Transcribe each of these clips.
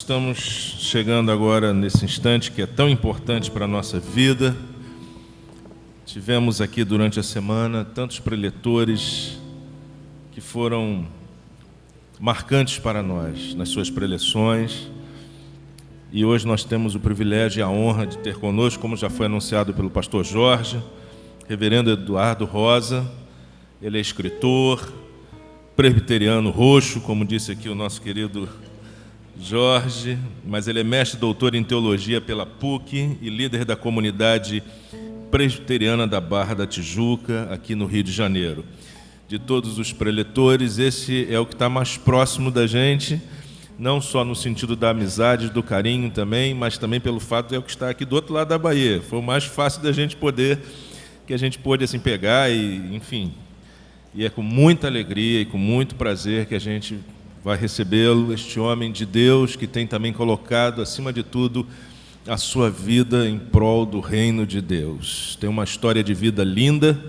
estamos chegando agora nesse instante que é tão importante para a nossa vida. Tivemos aqui durante a semana tantos preletores que foram marcantes para nós nas suas preleções. E hoje nós temos o privilégio e a honra de ter conosco, como já foi anunciado pelo pastor Jorge, reverendo Eduardo Rosa. Ele é escritor, presbiteriano roxo, como disse aqui o nosso querido Jorge, mas ele é mestre e doutor em teologia pela PUC e líder da comunidade presbiteriana da Barra da Tijuca, aqui no Rio de Janeiro. De todos os preletores, esse é o que está mais próximo da gente, não só no sentido da amizade, do carinho também, mas também pelo fato de é o que está aqui do outro lado da Bahia. Foi o mais fácil da gente poder, que a gente pôde assim pegar e, enfim, e é com muita alegria e com muito prazer que a gente vai recebê-lo, este homem de Deus que tem também colocado, acima de tudo, a sua vida em prol do reino de Deus. Tem uma história de vida linda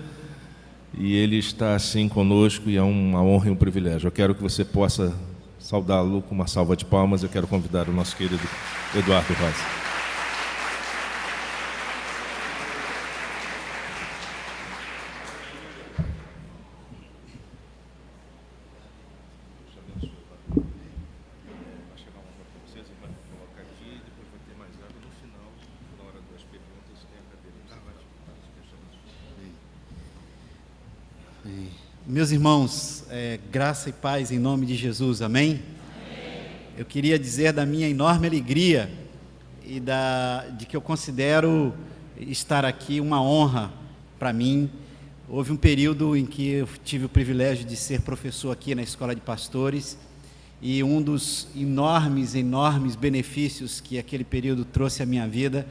e ele está assim conosco e é uma honra e um privilégio. Eu quero que você possa saudá-lo com uma salva de palmas. Eu quero convidar o nosso querido Eduardo Rosa. Meus irmãos, graça e paz em nome de Jesus, amém? Eu queria dizer da minha enorme alegria e de que eu considero estar aqui uma honra para mim. Houve um período em que eu tive o privilégio de ser professor aqui na Escola de Pastores e um dos enormes benefícios que aquele período trouxe à minha vida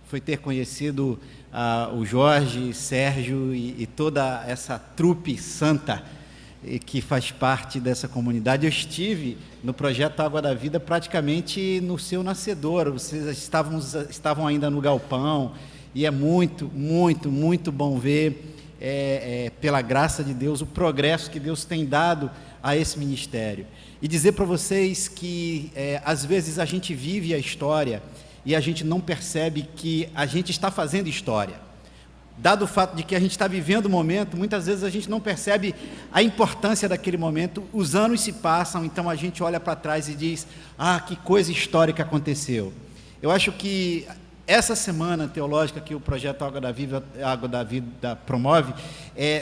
foi ter conhecido o Jorge, Sérgio e toda essa trupe santa que faz parte dessa comunidade. Eu estive no projeto Água da Vida praticamente no seu nascedor. Vocês estavam ainda no galpão e é muito bom ver, pela graça de Deus, o progresso que Deus tem dado a esse ministério. E dizer para vocês que às vezes a gente vive a história e a gente não percebe que a gente está fazendo história. Dado o fato de que a gente está vivendo o momento, muitas vezes a gente não percebe a importância daquele momento, os anos se passam, então a gente olha para trás e diz, que coisa histórica aconteceu. Eu acho que essa semana teológica que o projeto Água da Vida promove,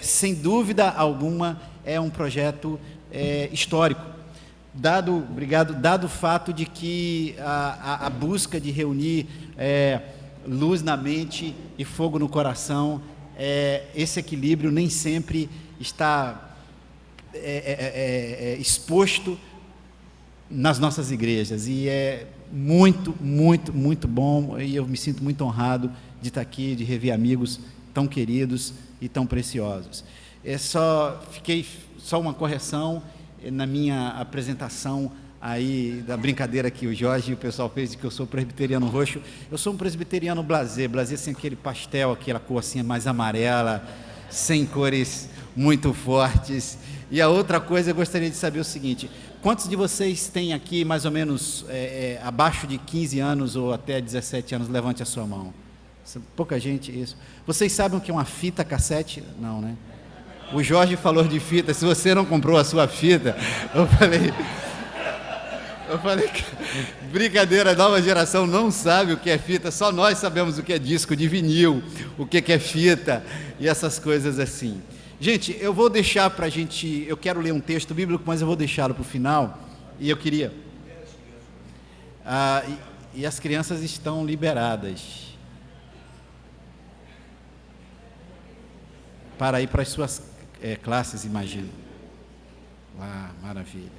sem dúvida alguma, é um projeto histórico. Dado o fato de que a busca de reunir luz na mente e fogo no coração, esse equilíbrio nem sempre está exposto nas nossas igrejas, e é muito bom, e eu me sinto muito honrado de estar aqui, de rever amigos tão queridos e tão preciosos. Só uma correção na minha apresentação aí, da brincadeira que o Jorge e o pessoal fez de que eu sou presbiteriano roxo. Eu sou um presbiteriano blasé sem aquele pastel, aquela cor assim mais amarela, sem cores muito fortes. E a outra coisa, eu gostaria de saber o seguinte: quantos de vocês têm aqui mais ou menos abaixo de 15 anos ou até 17 anos? Levante a sua mão. Pouca gente, isso. Vocês sabem o que é uma fita cassete? Não, né? O Jorge falou de fita. Se você não comprou a sua fita, eu falei que brincadeira, a nova geração não sabe o que é fita, só nós sabemos o que é disco de vinil, o que é fita e essas coisas assim. Gente, eu vou deixar para a gente, eu quero ler um texto bíblico, mas eu vou deixá-lo para o final, e eu queria... e as crianças estão liberadas para ir para as suas classes, imagino. Maravilha.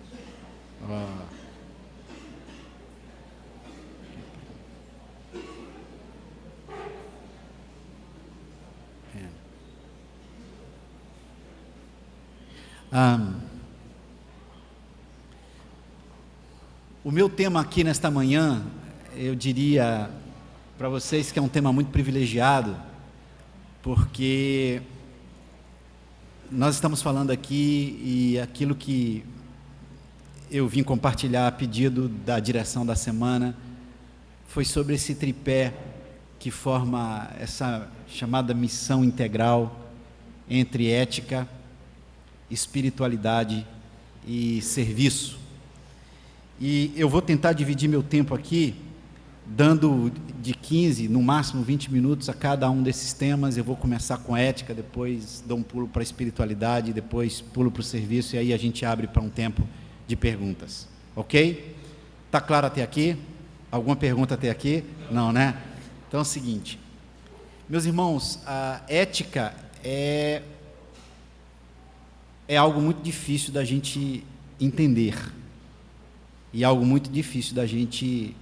O meu tema aqui nesta manhã, eu diria para vocês que é um tema muito privilegiado, porque nós estamos falando aqui e aquilo que eu vim compartilhar a pedido da direção da semana foi sobre esse tripé que forma essa chamada missão integral entre ética, espiritualidade e serviço. E eu vou tentar dividir meu tempo aqui, dando de 15, no máximo 20 minutos a cada um desses temas. Eu vou começar com ética, depois dou um pulo para a espiritualidade, depois pulo para o serviço, e aí a gente abre para um tempo de perguntas, ok? Está claro até aqui? Alguma pergunta até aqui? Não, né? Então é o seguinte, meus irmãos, a ética é algo muito difícil da gente entender, e algo muito difícil da gente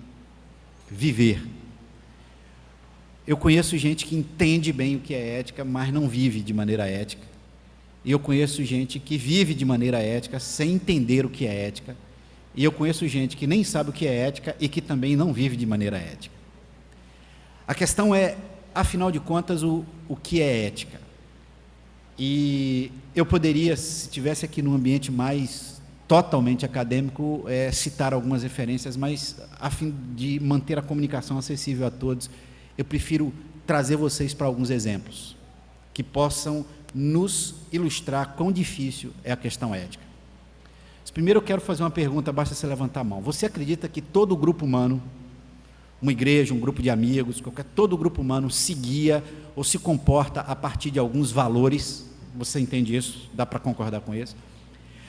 viver. Eu conheço gente que entende bem o que é ética, mas não vive de maneira ética. E eu conheço gente que vive de maneira ética sem entender o que é ética. E eu conheço gente que nem sabe o que é ética e que também não vive de maneira ética. A questão é, afinal de contas, o que é ética? E eu poderia, se estivesse aqui num ambiente mais totalmente acadêmico, citar algumas referências, mas a fim de manter a comunicação acessível a todos, eu prefiro trazer vocês para alguns exemplos que possam nos ilustrar quão difícil é a questão ética. Mas primeiro eu quero fazer uma pergunta, basta você levantar a mão. Você acredita que todo grupo humano, uma igreja, um grupo de amigos, todo grupo humano se guia ou se comporta a partir de alguns valores? Você entende isso? Dá para concordar com isso?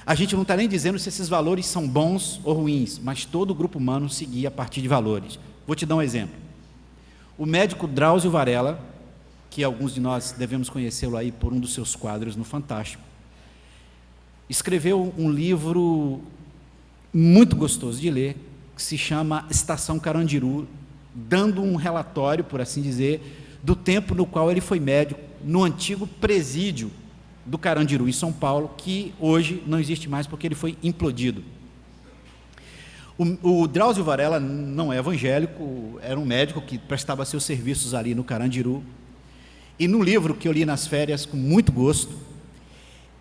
A gente não está nem dizendo se esses valores são bons ou ruins, mas todo grupo humano se guia a partir de valores. Vou te dar um exemplo. O médico Drauzio Varela, que alguns de nós devemos conhecê-lo aí por um dos seus quadros no Fantástico, escreveu um livro muito gostoso de ler, que se chama Estação Carandiru, dando um relatório, por assim dizer, do tempo no qual ele foi médico no antigo presídio do Carandiru, em São Paulo, que hoje não existe mais porque ele foi implodido. O Drauzio Varela não é evangélico, era um médico que prestava seus serviços ali no Carandiru, e no livro que eu li nas férias com muito gosto,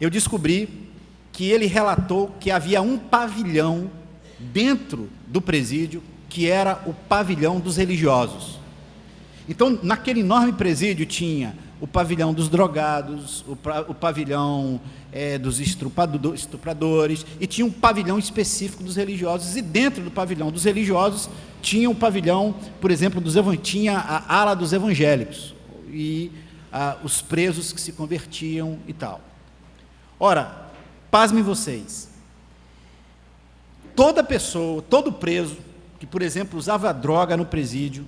eu descobri que ele relatou que havia um pavilhão dentro do presídio, que era o pavilhão dos religiosos. Então, naquele enorme presídio tinha o pavilhão dos drogados, o pavilhão dos estupradores, e tinha um pavilhão específico dos religiosos, e dentro do pavilhão dos religiosos tinha um pavilhão, por exemplo, tinha a ala dos evangélicos, e os presos que se convertiam e tal. Ora, pasmem vocês, toda pessoa, todo preso, que por exemplo usava droga no presídio,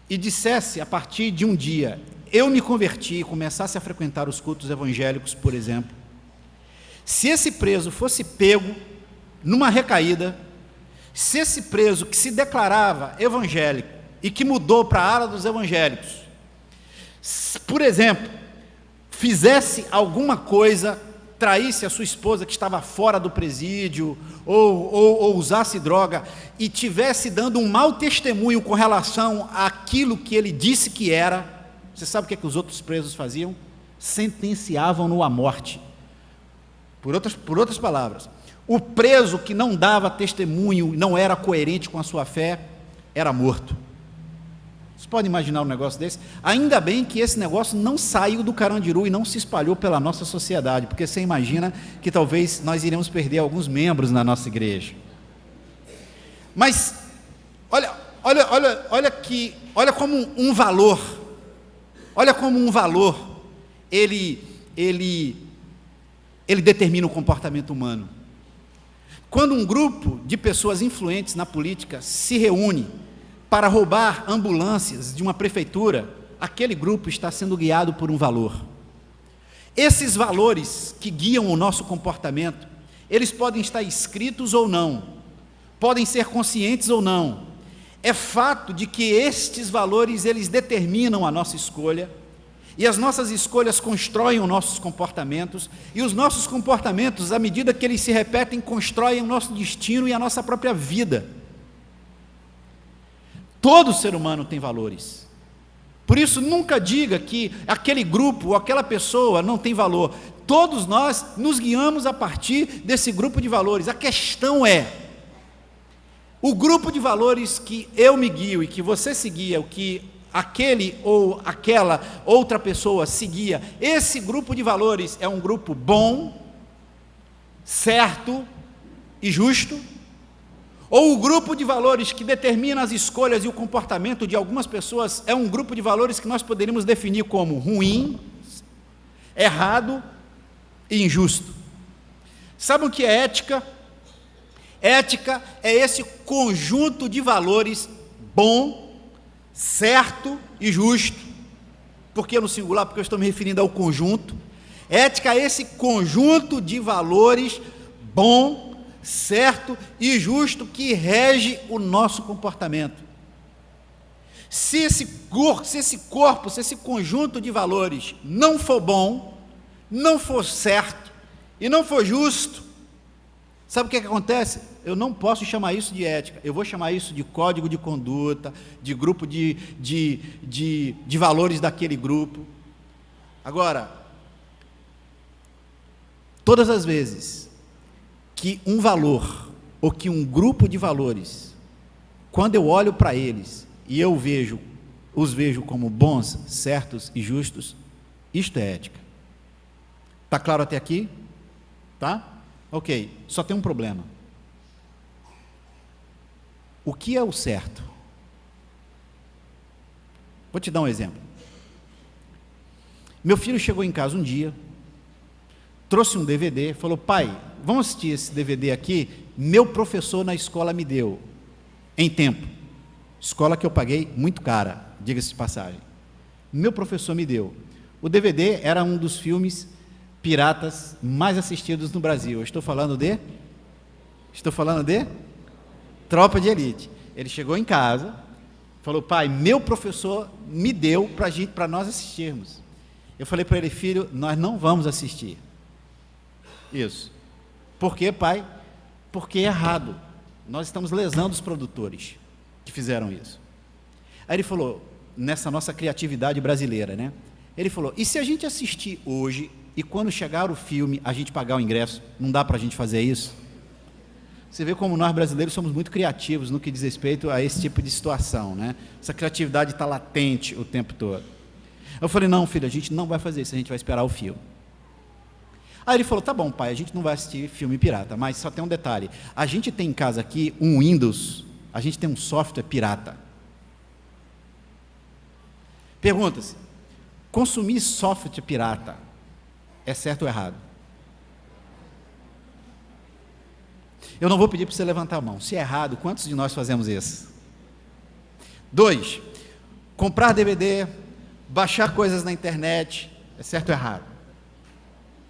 e dissesse a partir de um dia, eu me converti e começasse a frequentar os cultos evangélicos, por exemplo, se esse preso fosse pego numa recaída, se esse preso que se declarava evangélico e que mudou para a ala dos evangélicos, por exemplo, fizesse alguma coisa, traísse a sua esposa que estava fora do presídio, ou usasse droga, e tivesse dando um mau testemunho com relação àquilo que ele disse que era, você sabe o que os outros presos faziam? Sentenciavam-no à morte. Por outras palavras, o preso que não dava testemunho, não era coerente com a sua fé, era morto. Você pode imaginar um negócio desse? Ainda bem que esse negócio não saiu do Carandiru e não se espalhou pela nossa sociedade, porque você imagina que talvez nós iremos perder alguns membros na nossa igreja. Mas, olha como um valor, ele determina o comportamento humano. Quando um grupo de pessoas influentes na política se reúne para roubar ambulâncias de uma prefeitura, aquele grupo está sendo guiado por um valor. Esses valores que guiam o nosso comportamento, eles podem estar escritos ou não, podem ser conscientes ou não. É fato de que estes valores, eles determinam a nossa escolha, e as nossas escolhas constroem os nossos comportamentos, e os nossos comportamentos, à medida que eles se repetem, constroem o nosso destino e a nossa própria vida. Todo ser humano tem valores. Por isso, nunca diga que aquele grupo ou aquela pessoa não tem valor. Todos nós nos guiamos a partir desse grupo de valores. A questão é, o grupo de valores que eu me guio e que você seguia, o que aquele ou aquela outra pessoa seguia, esse grupo de valores é um grupo bom, certo e justo? Ou o grupo de valores que determina as escolhas e o comportamento de algumas pessoas é um grupo de valores que nós poderíamos definir como ruim, errado e injusto? Sabe o que é ética? Ética é esse conjunto de valores bom, certo e justo. Por que no singular? Porque eu estou me referindo ao conjunto. Ética é esse conjunto de valores bom, certo e justo que rege o nosso comportamento. Se esse conjunto de valores não for bom, não for certo e não for justo, sabe o que acontece? Eu não posso chamar isso de ética, eu vou chamar isso de código de conduta, de grupo de valores daquele grupo. Agora, todas as vezes que um valor, ou que um grupo de valores, quando eu olho para eles, e eu os vejo como bons, certos e justos, isto é ética. Está claro até aqui? Tá? Ok, só tem um problema. O que é o certo? Vou te dar um exemplo. Meu filho chegou em casa um dia, trouxe um DVD, falou: pai, vamos assistir esse DVD aqui, meu professor na escola me deu, em tempo, escola que eu paguei muito cara, diga-se de passagem, meu professor me deu. O DVD era um dos filmes piratas mais assistidos no Brasil. Eu estou falando de Tropa de Elite. Ele chegou em casa, falou: pai, meu professor me deu para nós assistirmos. Eu falei para ele: filho, nós não vamos assistir isso. Por quê, pai? Porque é errado. Nós estamos lesando os produtores que fizeram isso. Aí ele falou, nessa nossa criatividade brasileira, né? Ele falou: e se a gente assistir hoje e quando chegar o filme a gente pagar o ingresso? Não dá para a gente fazer isso? Você vê como nós brasileiros somos muito criativos no que diz respeito a esse tipo de situação, né? Essa criatividade está latente o tempo todo. Eu falei: não, filho, a gente não vai fazer isso, a gente vai esperar o filme. Aí ele falou: tá bom, pai, a gente não vai assistir filme pirata, mas só tem um detalhe, a gente tem em casa aqui um Windows, a gente tem um software pirata. Pergunta-se, consumir software pirata é certo ou errado? Eu não vou pedir para você levantar a mão. Se é errado, quantos de nós fazemos isso? 2, comprar DVD, baixar coisas na internet, é certo ou errado?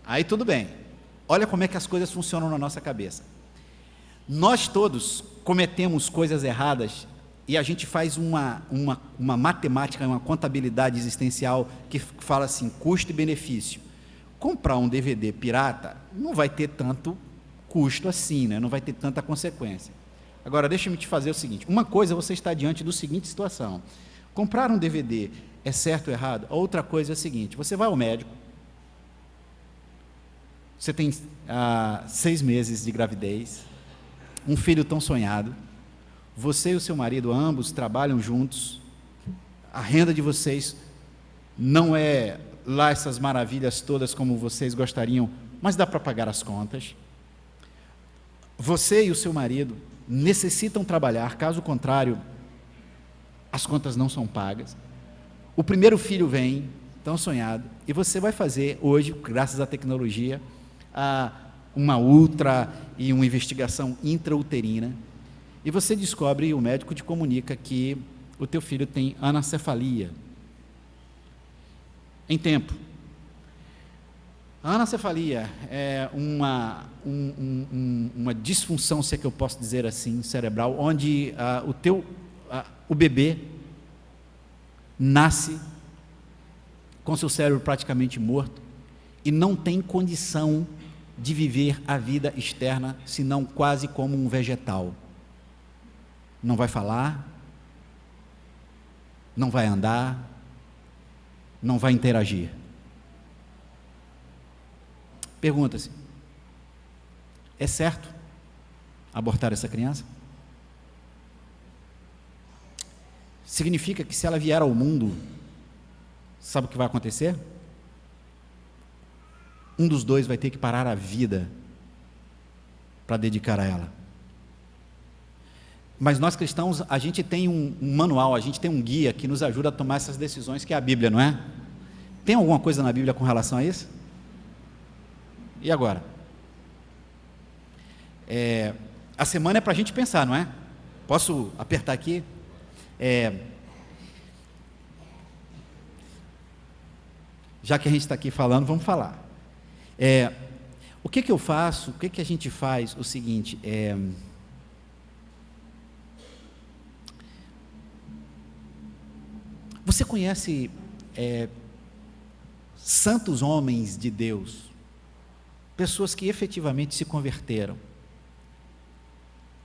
Aí tudo bem. Olha como é que as coisas funcionam na nossa cabeça. Nós todos cometemos coisas erradas e a gente faz uma matemática, uma contabilidade existencial que fala assim, custo e benefício. Comprar um DVD pirata não vai ter tanto custo assim, né? Não vai ter tanta consequência. Agora, deixa-me te fazer o seguinte, uma coisa, você está diante da seguinte situação: comprar um DVD é certo ou errado? A outra coisa é a seguinte: você vai ao médico, você tem 6 meses de gravidez, um filho tão sonhado, você e o seu marido ambos trabalham juntos, a renda de vocês não é lá essas maravilhas todas como vocês gostariam, mas dá para pagar as contas. Você e o seu marido necessitam trabalhar, caso contrário, as contas não são pagas. O primeiro filho vem, tão sonhado, e você vai fazer hoje, graças à tecnologia, uma ultra e uma investigação intrauterina, e você descobre, e o médico te comunica que o teu filho tem anencefalia em tempo. A anencefalia é uma disfunção, se é que eu posso dizer assim, cerebral, onde o bebê nasce com seu cérebro praticamente morto e não tem condição de viver a vida externa, senão quase como um vegetal. Não vai falar, não vai andar, não vai interagir. Pergunta-se, é certo abortar essa criança? significa que se ela vier ao mundo, sabe o que vai acontecer? Um dos dois vai ter que parar a vida para dedicar a ela. Mas nós cristãos, a gente tem um manual, a gente tem um guia que nos ajuda a tomar essas decisões, que é a Bíblia, não é? Tem alguma coisa na Bíblia com relação a isso? E agora? A semana é para a gente pensar, não é? Posso apertar aqui? Já que a gente está aqui falando, vamos falar. O que eu faço, o que a gente faz? O seguinte, você conhece santos homens de Deus, pessoas que efetivamente se converteram,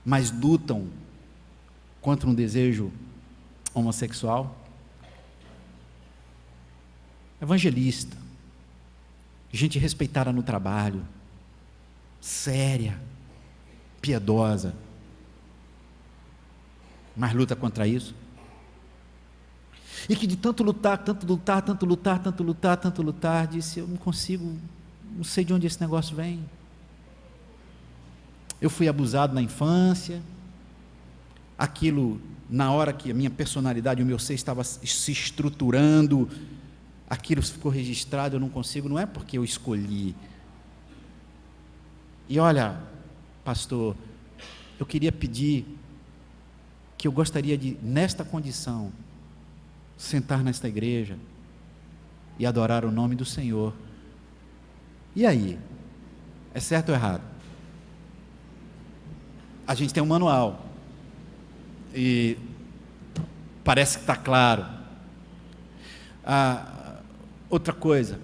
mas lutam contra um desejo homossexual? Evangelista, gente respeitada no trabalho, séria, piedosa, mas luta contra isso. E que de tanto lutar, disse: eu não consigo, não sei de onde esse negócio vem. Eu fui abusado na infância, aquilo, na hora que a minha personalidade, o meu ser estava se estruturando, aquilo ficou registrado, eu não consigo, não é porque eu escolhi. E olha, pastor, eu queria pedir que eu gostaria de, nesta condição, sentar nesta igreja e adorar o nome do Senhor. E aí? É certo ou errado? A gente tem um manual e parece que está claro. Outra coisa,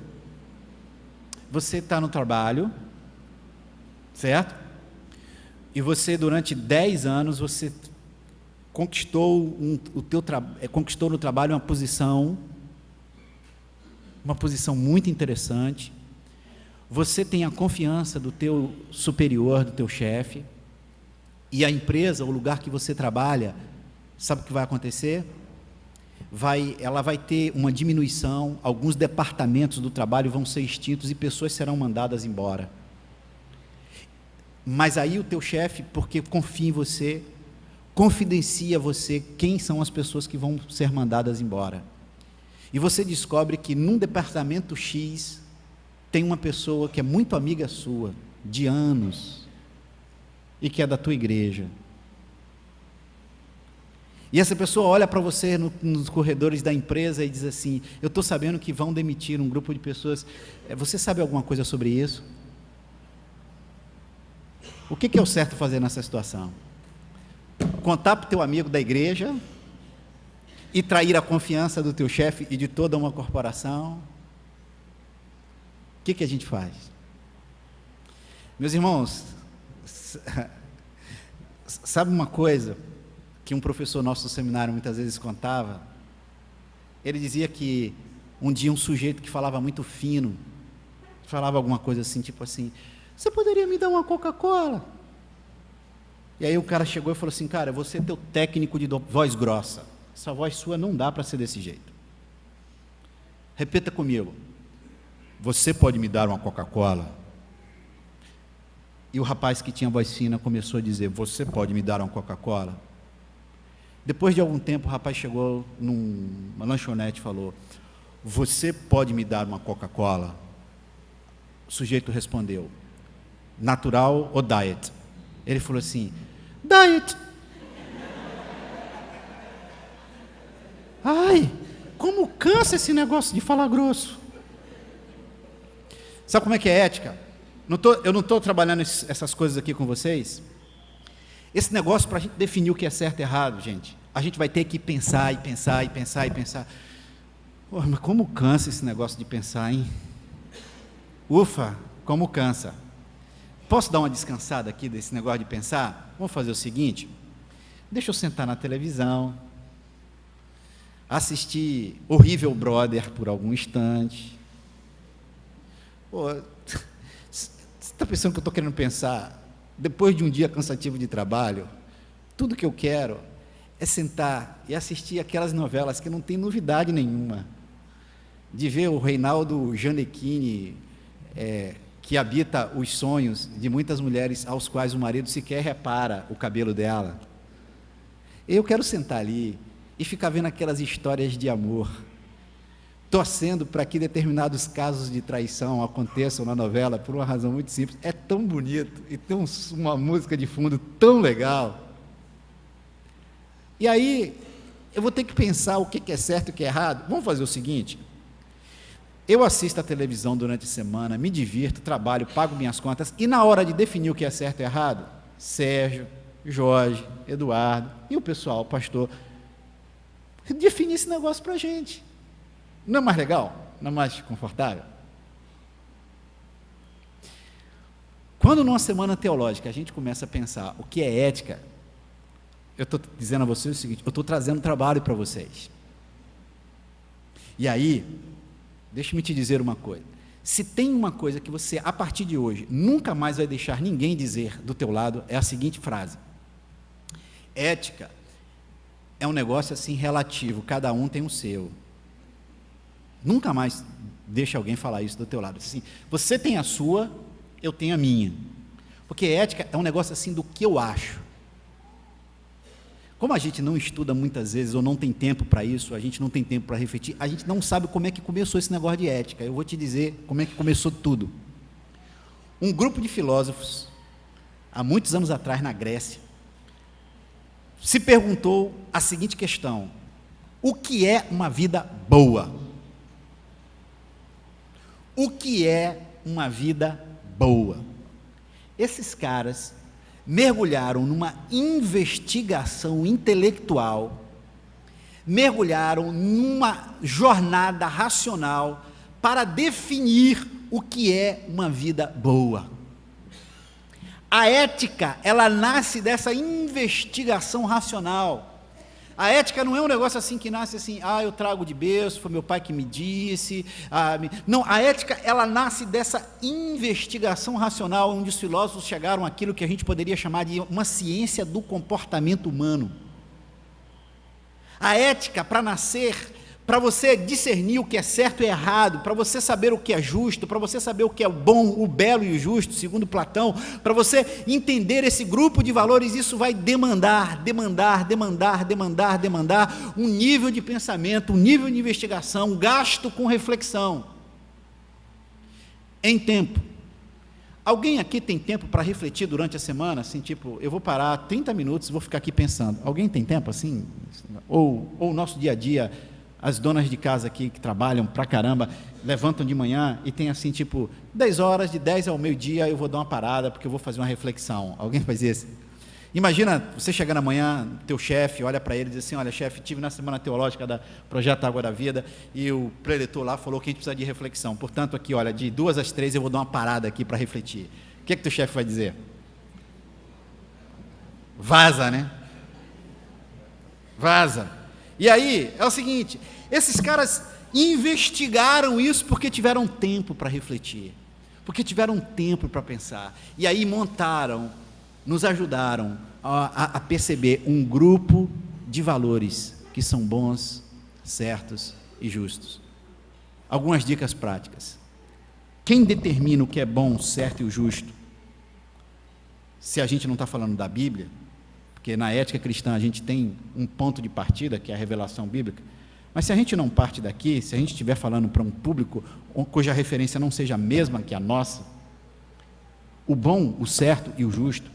você está no trabalho, certo? E você, durante 10 anos, você conquistou no trabalho uma posição muito interessante. Você tem a confiança do teu superior, do teu chefe, e a empresa, o lugar que você trabalha, sabe o que vai acontecer? Ela vai ter uma diminuição, alguns departamentos do trabalho vão ser extintos e pessoas serão mandadas embora. Mas aí o teu chefe, porque confia em você, confidencia a você quem são as pessoas que vão ser mandadas embora. E você descobre que num departamento X tem uma pessoa que é muito amiga sua, de anos, e que é da tua igreja. E essa pessoa olha para você nos corredores da empresa e diz assim: eu estou sabendo que vão demitir um grupo de pessoas, você sabe alguma coisa sobre isso? O que é o certo fazer nessa situação? Contar para o teu amigo da igreja e trair a confiança do teu chefe e de toda uma corporação? O que a gente faz? Meus irmãos, sabe uma coisa que um professor nosso do seminário muitas vezes contava? Ele dizia que um dia um sujeito que falava muito fino, falava alguma coisa assim, tipo assim: você poderia me dar uma Coca-Cola? E aí o cara chegou e falou assim: cara, você é teu técnico de voz grossa, essa voz sua não dá para ser desse jeito. Repita comigo: você pode me dar uma Coca-Cola? E o rapaz que tinha voz fina começou a dizer: você pode me dar uma Coca-Cola? Depois de algum tempo o rapaz chegou numa lanchonete e falou: você pode me dar uma Coca-Cola? O sujeito respondeu: natural ou diet? Ele falou assim: diet. Ai, como cansa esse negócio de falar grosso. Sabe como é que é ética? Eu não estou trabalhando essas coisas aqui com vocês. Esse negócio, para a gente definir o que é certo e errado, gente, a gente vai ter que pensar e pensar e pensar e pensar. Pô, mas como cansa esse negócio de pensar, hein? Ufa, como cansa. Posso dar uma descansada aqui desse negócio de pensar? Vamos fazer o seguinte: deixa eu sentar na televisão, assistir Horrível Brother por algum instante. Pô, você está pensando que eu estou querendo pensar? Depois de um dia cansativo de trabalho, tudo que eu quero é sentar e assistir aquelas novelas que não tem novidade nenhuma, de ver o Reinaldo Gianecchini, que habita os sonhos de muitas mulheres aos quais o marido sequer repara o cabelo dela. Eu quero sentar ali e ficar vendo aquelas histórias de amor, torcendo para que determinados casos de traição aconteçam na novela, por uma razão muito simples. É tão bonito e tem uma música de fundo tão legal. E aí, eu vou ter que pensar o que é certo e o que é errado. Vamos fazer o seguinte: eu assisto a televisão durante a semana, me divirto, trabalho, pago minhas contas, e na hora de definir o que é certo e errado, Sérgio, Jorge, Eduardo e o pessoal, o pastor, define esse negócio para a gente. Não é mais legal? Não é mais confortável? Quando numa semana teológica a gente começa a pensar o que é ética, eu estou dizendo a vocês o seguinte: eu estou trazendo trabalho para vocês. E aí, deixa-me te dizer uma coisa: se tem uma coisa que você, a partir de hoje, nunca mais vai deixar ninguém dizer do teu lado, é a seguinte frase: ética é um negócio assim relativo, cada um tem o seu. Nunca mais deixa alguém falar isso do teu lado. Assim, você tem a sua, eu tenho a minha. Porque ética é um negócio assim do que eu acho. Como a gente não estuda muitas vezes, ou não tem tempo para isso, a gente não tem tempo para refletir, a gente não sabe como é que começou esse negócio de ética. Eu vou te dizer como é que começou tudo. Um grupo de filósofos, há muitos anos atrás, na Grécia, se perguntou a seguinte questão: o que é uma vida boa? O que é uma vida boa? Esses caras mergulharam numa investigação intelectual, mergulharam numa jornada racional para definir o que é uma vida boa. A ética, ela nasce dessa investigação racional. A ética não é um negócio assim que nasce assim: eu trago de berço, foi meu pai que me disse. Não, a ética, ela nasce dessa investigação racional, onde os filósofos chegaram àquilo que a gente poderia chamar de uma ciência do comportamento humano. A ética, para nascer, para você discernir o que é certo e errado, para você saber o que é justo, para você saber o que é o bom, o belo e o justo, segundo Platão, para você entender esse grupo de valores, isso vai demandar um nível de pensamento, um nível de investigação, um gasto com reflexão. Em tempo. Alguém aqui tem tempo para refletir durante a semana, assim, tipo, eu vou parar 30 minutos e vou ficar aqui pensando. Alguém tem tempo assim? Ou o nosso dia a dia, as donas de casa aqui que trabalham pra caramba, levantam de manhã e tem assim, tipo, 10 horas, de 10 ao meio-dia eu vou dar uma parada porque eu vou fazer uma reflexão. Alguém faz isso? Imagina você chegar na manhã, teu chefe olha para ele e diz assim: olha, chefe, estive na semana teológica da Projeto Água da Vida e o preletor lá falou que a gente precisa de reflexão. Portanto, aqui, olha, de 2 às 3 eu vou dar uma parada aqui para refletir. O que é que teu chefe vai dizer? Vaza, né? Vaza. E aí, é o seguinte: esses caras investigaram isso porque tiveram tempo para refletir, porque tiveram tempo para pensar, e aí nos ajudaram a perceber um grupo de valores que são bons, certos e justos. Algumas dicas práticas. Quem determina o que é bom, certo e o justo? Se a gente não está falando da Bíblia, porque na ética cristã a gente tem um ponto de partida, que é a revelação bíblica, mas se a gente não parte daqui, se a gente estiver falando para um público cuja referência não seja a mesma que a nossa, o bom, o certo e o justo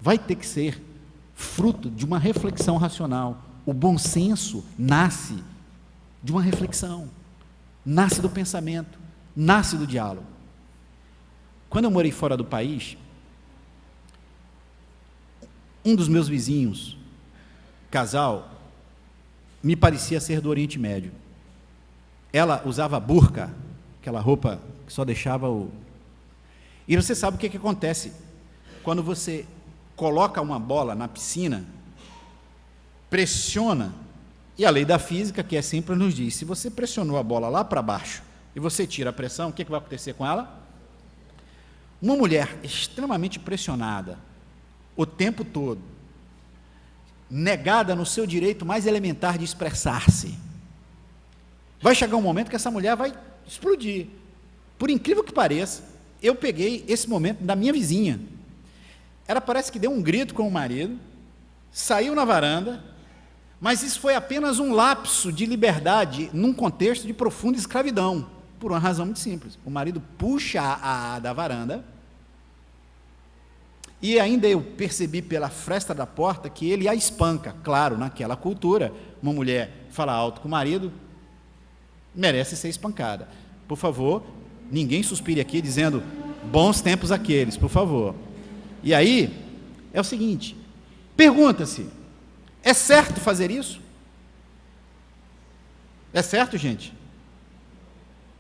vai ter que ser fruto de uma reflexão racional. O bom senso nasce de uma reflexão, nasce do pensamento, nasce do diálogo. Quando eu morei fora do país, um dos meus vizinhos, casal, me parecia ser do Oriente Médio. Ela usava burca, aquela roupa que só deixava o... E você sabe o que acontece quando você coloca uma bola na piscina, pressiona, e a lei da física, que é sempre nos diz, se você pressionou a bola lá para baixo e você tira a pressão, o que vai acontecer com ela? Uma mulher extremamente pressionada o tempo todo, negada no seu direito mais elementar de expressar-se. Vai chegar um momento que essa mulher vai explodir. Por incrível que pareça, eu peguei esse momento da minha vizinha. Ela parece que deu um grito com o marido, saiu na varanda, mas isso foi apenas um lapso de liberdade num contexto de profunda escravidão, por uma razão muito simples. O marido puxa a da varanda, e ainda eu percebi pela fresta da porta que ele a espanca. Claro, naquela cultura, uma mulher fala alto com o marido, merece ser espancada. Por favor, ninguém suspire aqui dizendo, bons tempos aqueles, por favor. E aí, é o seguinte, pergunta-se, é certo fazer isso? É certo, gente?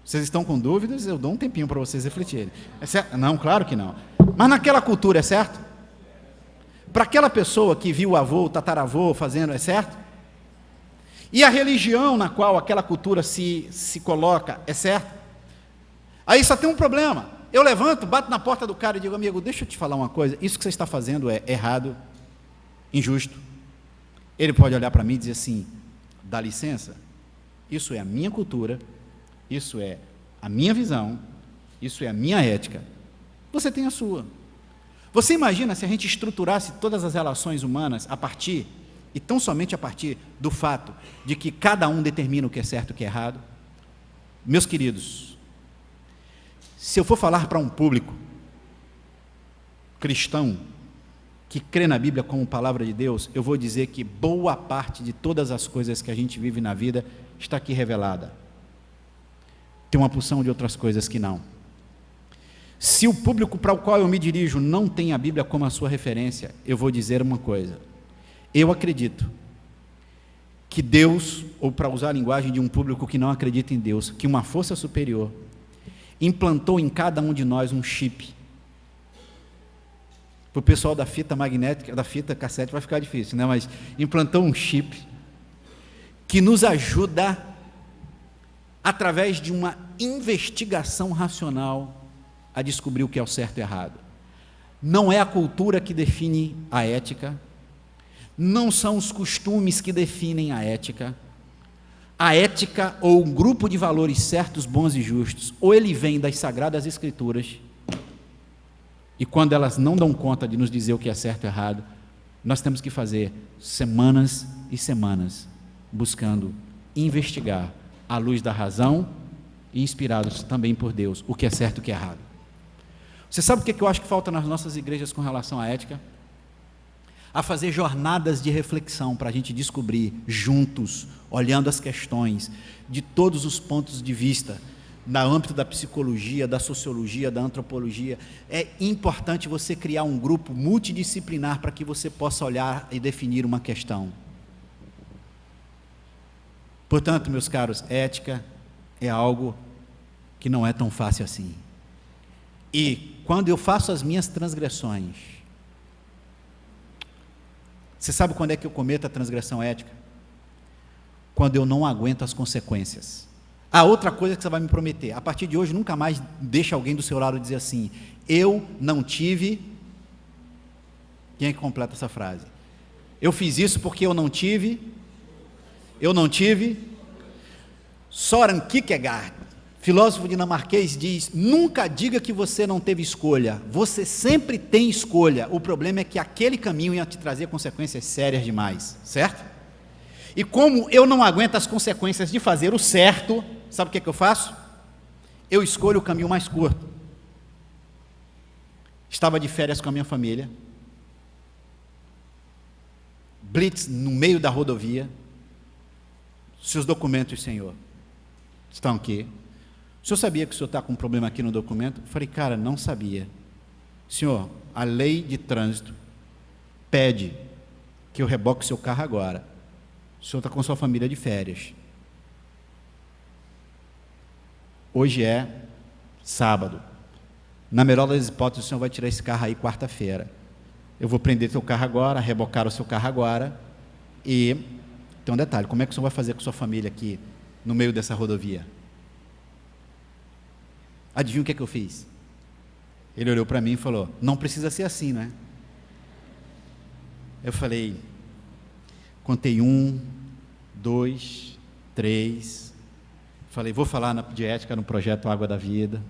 Vocês estão com dúvidas? Eu dou um tempinho para vocês refletirem. É certo? Não, claro que não. Mas naquela cultura é certo? Para aquela pessoa que viu o avô, o tataravô fazendo, é certo? E a religião na qual aquela cultura se coloca, é certo? Aí só tem um problema. Eu levanto, bato na porta do cara e digo, amigo, deixa eu te falar uma coisa, isso que você está fazendo é errado, injusto. Ele pode olhar para mim e dizer assim, dá licença, isso é a minha cultura, isso é a minha visão, isso é a minha ética. Você tem a sua. Você imagina se a gente estruturasse todas as relações humanas a partir, e tão somente a partir do fato de que cada um determina o que é certo e o que é errado? Meus queridos, se eu for falar para um público cristão que crê na Bíblia como palavra de Deus, eu vou dizer que boa parte de todas as coisas que a gente vive na vida está aqui revelada. Tem uma porção de outras coisas que não. Se o público para o qual eu me dirijo não tem a Bíblia como a sua referência, eu vou dizer uma coisa. Eu acredito que Deus, ou para usar a linguagem de um público que não acredita em Deus, que uma força superior implantou em cada um de nós um chip. Para o pessoal da fita magnética, da fita cassete vai ficar difícil, né? Mas implantou um chip que nos ajuda, através de uma investigação racional, a descobrir o que é o certo e errado. Não é a cultura que define a ética, não são os costumes que definem a ética. A ética, ou um grupo de valores certos, bons e justos, ou ele vem das Sagradas Escrituras, e quando elas não dão conta de nos dizer o que é certo e errado, nós temos que fazer semanas e semanas buscando investigar à luz da razão e inspirados também por Deus o que é certo e o que é errado. Você sabe o que eu acho que falta nas nossas igrejas com relação à ética? A fazer jornadas de reflexão para a gente descobrir juntos, olhando as questões de todos os pontos de vista, no âmbito da psicologia, da sociologia, da antropologia. É importante você criar um grupo multidisciplinar para que você possa olhar e definir uma questão. Portanto, meus caros, ética é algo que não é tão fácil assim. E quando eu faço as minhas transgressões, você sabe quando é que eu cometo a transgressão ética? Quando eu não aguento as consequências. A outra coisa que você vai me prometer, a partir de hoje nunca mais deixa alguém do seu lado dizer assim, eu não tive, quem é que completa essa frase? Eu fiz isso porque eu não tive, Soren Kierkegaard, filósofo dinamarquês, diz, nunca diga que você não teve escolha, você sempre tem escolha, o problema é que aquele caminho ia te trazer consequências sérias demais, certo? E como eu não aguento as consequências de fazer o certo, sabe o que eu faço? Eu escolho o caminho mais curto. Estava de férias com a minha família, blitz no meio da rodovia, seus documentos, senhor, estão aqui. O senhor sabia que o senhor está com um problema aqui no documento? Eu falei, cara, não sabia. Senhor, a lei de trânsito pede que eu reboque seu carro agora. O senhor está com sua família de férias. Hoje é sábado. Na melhor das hipóteses, o senhor vai tirar esse carro aí quarta-feira. Eu vou prender seu carro agora, rebocar o seu carro agora. E tem um detalhe, como é que o senhor vai fazer com sua família aqui, no meio dessa rodovia? Adivinha o que é que eu fiz? Ele olhou para mim e falou, não precisa ser assim, né? Eu falei, Contei 1, 2, 3. Falei, vou falar de ética no projeto Água da Vida.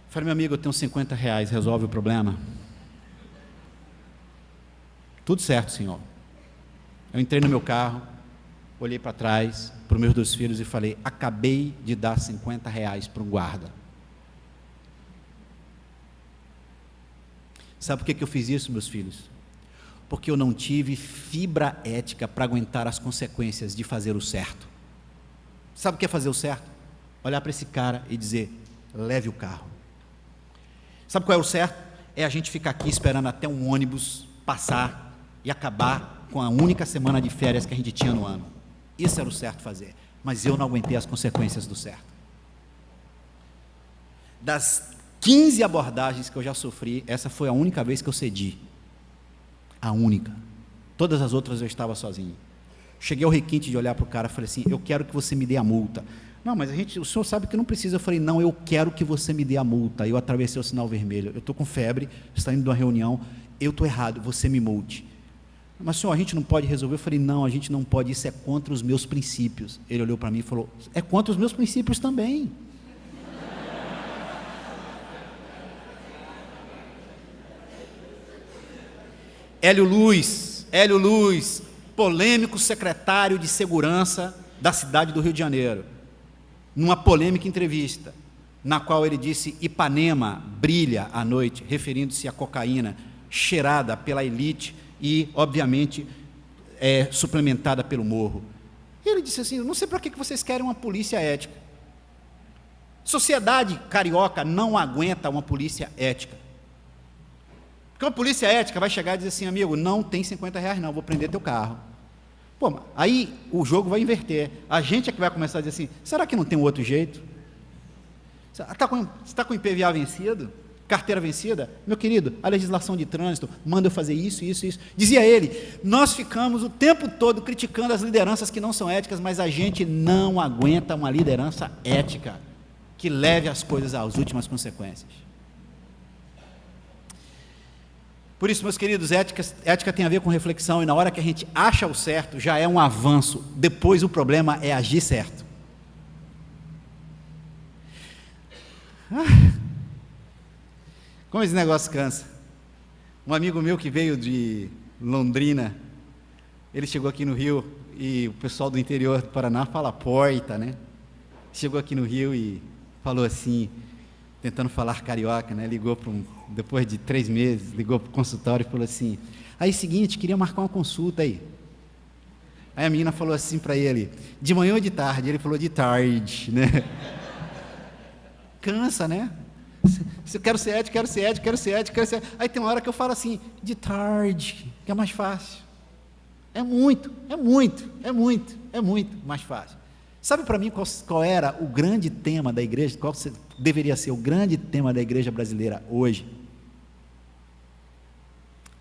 Falei, meu amigo, eu tenho R$50, resolve o problema? Tudo certo, senhor. Eu entrei no meu carro, olhei para trás, para os meus 2 filhos e falei, acabei de dar R$50 para um guarda. Sabe por que eu fiz isso, meus filhos? Porque eu não tive fibra ética para aguentar as consequências de fazer o certo. Sabe o que é fazer o certo? Olhar para esse cara e dizer, leve o carro. Sabe qual é o certo? É a gente ficar aqui esperando até um ônibus passar e acabar com a única semana de férias que a gente tinha no ano. Isso era o certo fazer. Mas eu não aguentei as consequências do certo. Das 15 abordagens que eu já sofri, essa foi a única vez que eu cedi. A única. Todas as outras eu estava sozinho. Cheguei ao requinte de olhar para o cara e falei assim, eu quero que você me dê a multa. Não, mas o senhor sabe que não precisa. Eu falei, não, eu quero que você me dê a multa. Eu atravessei o sinal vermelho. Eu estou com febre, está indo de uma reunião, eu estou errado, você me multe. Mas senhor, a gente não pode resolver? Eu falei, não, a gente não pode, isso é contra os meus princípios. Ele olhou para mim e falou, é contra os meus princípios também. Hélio Luz, polêmico secretário de segurança da cidade do Rio de Janeiro, numa polêmica entrevista, na qual ele disse, Ipanema brilha à noite, referindo-se à cocaína, cheirada pela elite e, obviamente, suplementada pelo morro. Ele disse assim, não sei para que vocês querem uma polícia ética. Sociedade carioca não aguenta uma polícia ética. Porque uma polícia ética vai chegar e dizer assim, amigo, não tem R$50 não, vou prender teu carro. Pô, aí o jogo vai inverter. A gente é que vai começar a dizer assim, será que não tem um outro jeito? Você está com IPVA vencido? Carteira vencida? Meu querido, a legislação de trânsito manda eu fazer isso, isso, isso. Dizia ele, nós ficamos o tempo todo criticando as lideranças que não são éticas, mas a gente não aguenta uma liderança ética que leve as coisas às últimas consequências. Por isso, meus queridos, ética tem a ver com reflexão, e na hora que a gente acha o certo, já é um avanço, depois o problema é agir certo. Como esse negócio cansa. Um amigo meu que veio de Londrina, ele chegou aqui no Rio, e o pessoal do interior do Paraná fala porta, né? Chegou aqui no Rio e falou assim, tentando falar carioca, né? Ligou para depois de 3 meses, ligou para o consultório e falou assim, aí seguinte, queria marcar uma consulta aí. Aí a menina falou assim para ele, de manhã ou de tarde? Ele falou, de tarde, né? Cansa, né? Eu quero ser ético, quero ser ético, quero ser ético, quero ser ético. Aí tem uma hora que eu falo assim, de tarde, que é mais fácil. É muito mais fácil. Sabe para mim qual era o grande tema da igreja, qual deveria ser o grande tema da igreja brasileira hoje?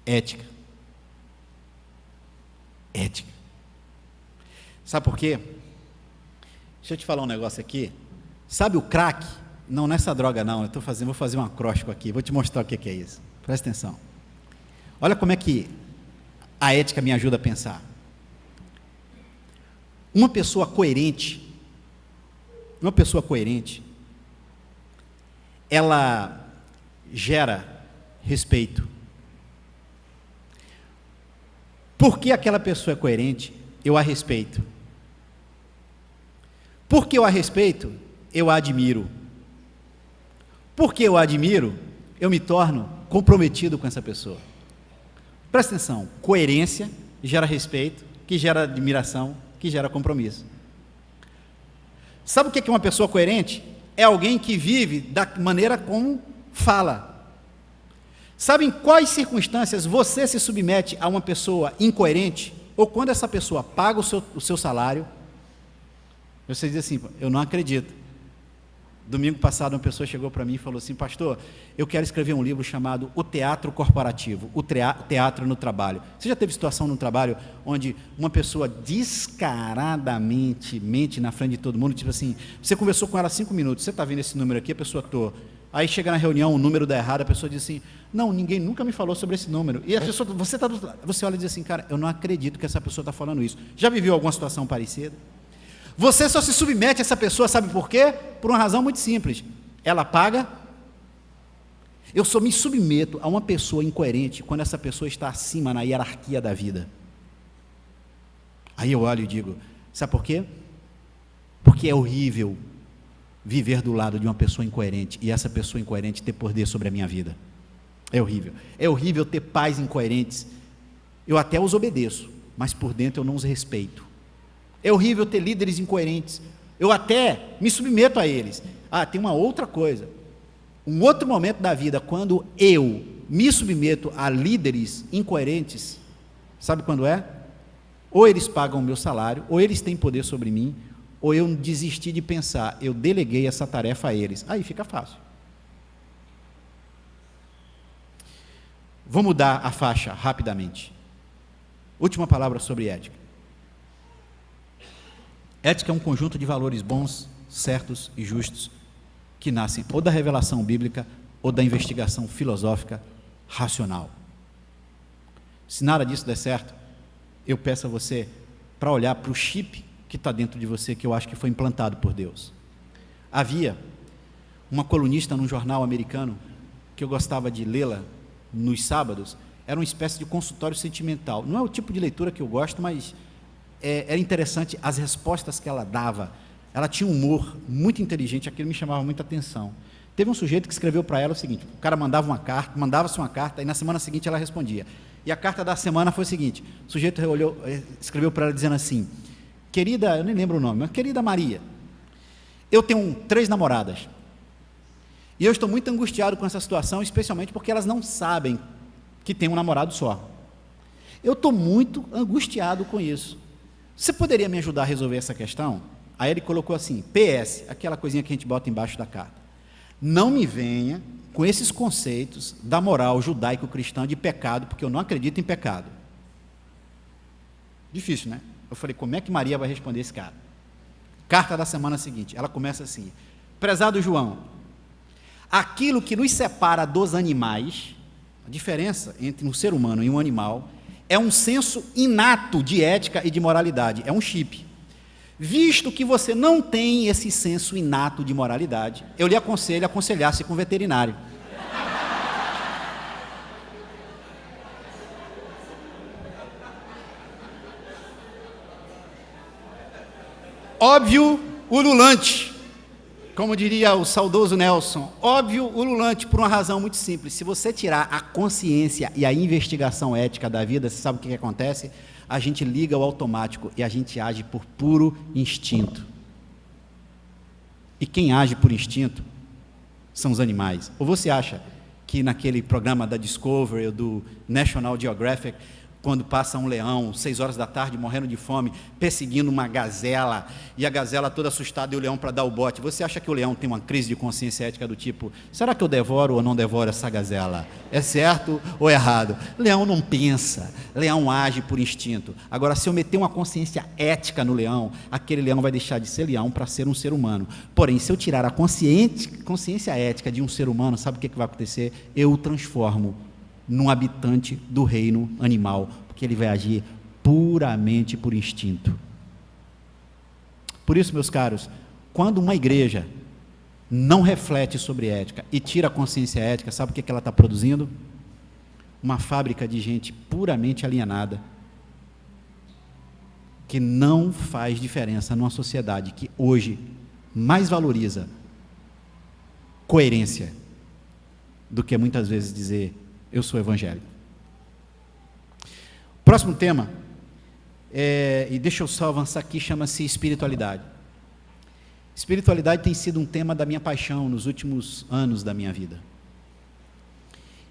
Ética. Ética. Sabe por quê? Deixa eu te falar um negócio aqui. Sabe o crack? Não, nessa droga não, vou fazer um acróstico aqui, vou te mostrar o que é isso. Presta atenção. Olha como é que a ética me ajuda a pensar. Uma pessoa coerente, ela gera respeito. Porque aquela pessoa é coerente, eu a respeito. Porque eu a respeito, eu a admiro. Porque eu a admiro, eu me torno comprometido com essa pessoa. Presta atenção, coerência gera respeito, que gera admiração, que gera compromisso. Sabe o que é uma pessoa coerente? É alguém que vive da maneira como fala. Sabe em quais circunstâncias você se submete a uma pessoa incoerente? Ou quando essa pessoa paga o seu salário, você diz assim, eu não acredito. Domingo passado uma pessoa chegou para mim e falou assim, pastor, eu quero escrever um livro chamado O Teatro Corporativo, o Teatro no Trabalho. Você já teve situação no trabalho onde uma pessoa descaradamente mente na frente de todo mundo, tipo assim, você conversou com ela 5 minutos, você está vendo esse número aqui, a pessoa, Aí chega na reunião, o número dá errado, a pessoa diz assim, não, ninguém nunca me falou sobre esse número. E a pessoa, você olha e diz assim, cara, eu não acredito que essa pessoa está falando isso. Já viveu alguma situação parecida? Você só se submete a essa pessoa, sabe por quê? Por uma razão muito simples. Ela paga. Eu só me submeto a uma pessoa incoerente quando essa pessoa está acima na hierarquia da vida. Aí eu olho e digo, sabe por quê? Porque é horrível viver do lado de uma pessoa incoerente e essa pessoa incoerente ter poder sobre a minha vida. É horrível. É horrível ter pais incoerentes. Eu até os obedeço, mas por dentro eu não os respeito. É horrível ter líderes incoerentes. Eu até me submeto a eles. Tem uma outra coisa. Um outro momento da vida, quando eu me submeto a líderes incoerentes, sabe quando é? Ou eles pagam o meu salário, ou eles têm poder sobre mim, ou eu desisti de pensar, eu deleguei essa tarefa a eles. Aí fica fácil. Vou mudar a faixa rapidamente. Última palavra sobre ética. Ética é um conjunto de valores bons, certos e justos, que nascem ou da revelação bíblica ou da investigação filosófica racional. Se nada disso der certo, eu peço a você para olhar para o chip que está dentro de você, que eu acho que foi implantado por Deus. Havia uma colunista num jornal americano, que eu gostava de lê-la nos sábados, era uma espécie de consultório sentimental. Não é o tipo de leitura que eu gosto, mas era interessante as respostas que ela dava. Ela tinha um humor muito inteligente, aquilo me chamava muita atenção. Teve um sujeito que escreveu para ela o seguinte, o cara mandava-se uma carta, e na semana seguinte ela respondia. E a carta da semana foi o seguinte, o sujeito escreveu para ela dizendo assim, querida, eu nem lembro o nome, mas querida Maria, eu tenho 3 namoradas, e eu estou muito angustiado com essa situação, especialmente porque elas não sabem que tem um namorado só. Eu estou muito angustiado com isso. Você poderia me ajudar a resolver essa questão? Aí ele colocou assim, PS, aquela coisinha que a gente bota embaixo da carta. Não me venha com esses conceitos da moral judaico-cristã de pecado, porque eu não acredito em pecado. Difícil, né? Eu falei, como é que Maria vai responder esse cara? Carta da semana seguinte, ela começa assim, prezado João, aquilo que nos separa dos animais, a diferença entre um ser humano e um animal, é um senso inato de ética e de moralidade, é um chip. Visto que você não tem esse senso inato de moralidade, eu lhe aconselho a aconselhar-se com um veterinário. Óbvio, ululante, como diria o saudoso Nelson, óbvio, ululante, por uma razão muito simples. Se você tirar a consciência e a investigação ética da vida, você sabe o que acontece? A gente liga o automático e a gente age por puro instinto. E quem age por instinto são os animais. Ou você acha que naquele programa da Discovery ou do National Geographic, quando passa um leão, 6 horas da tarde, morrendo de fome, perseguindo uma gazela, e a gazela toda assustada e o leão para dar o bote, você acha que o leão tem uma crise de consciência ética do tipo, será que eu devoro ou não devoro essa gazela? É certo ou errado? Leão não pensa, leão age por instinto. Agora, se eu meter uma consciência ética no leão, aquele leão vai deixar de ser leão para ser um ser humano. Porém, se eu tirar a consciência ética de um ser humano, sabe o que vai acontecer? Eu o transformo num habitante do reino animal, porque ele vai agir puramente por instinto. Por isso, meus caros, quando uma igreja não reflete sobre ética e tira a consciência ética, sabe o que ela está produzindo? Uma fábrica de gente puramente alienada, que não faz diferença numa sociedade que hoje mais valoriza coerência do que muitas vezes dizer eu sou evangélico. O próximo tema, e deixa eu só avançar aqui, chama-se espiritualidade. Espiritualidade tem sido um tema da minha paixão nos últimos anos da minha vida.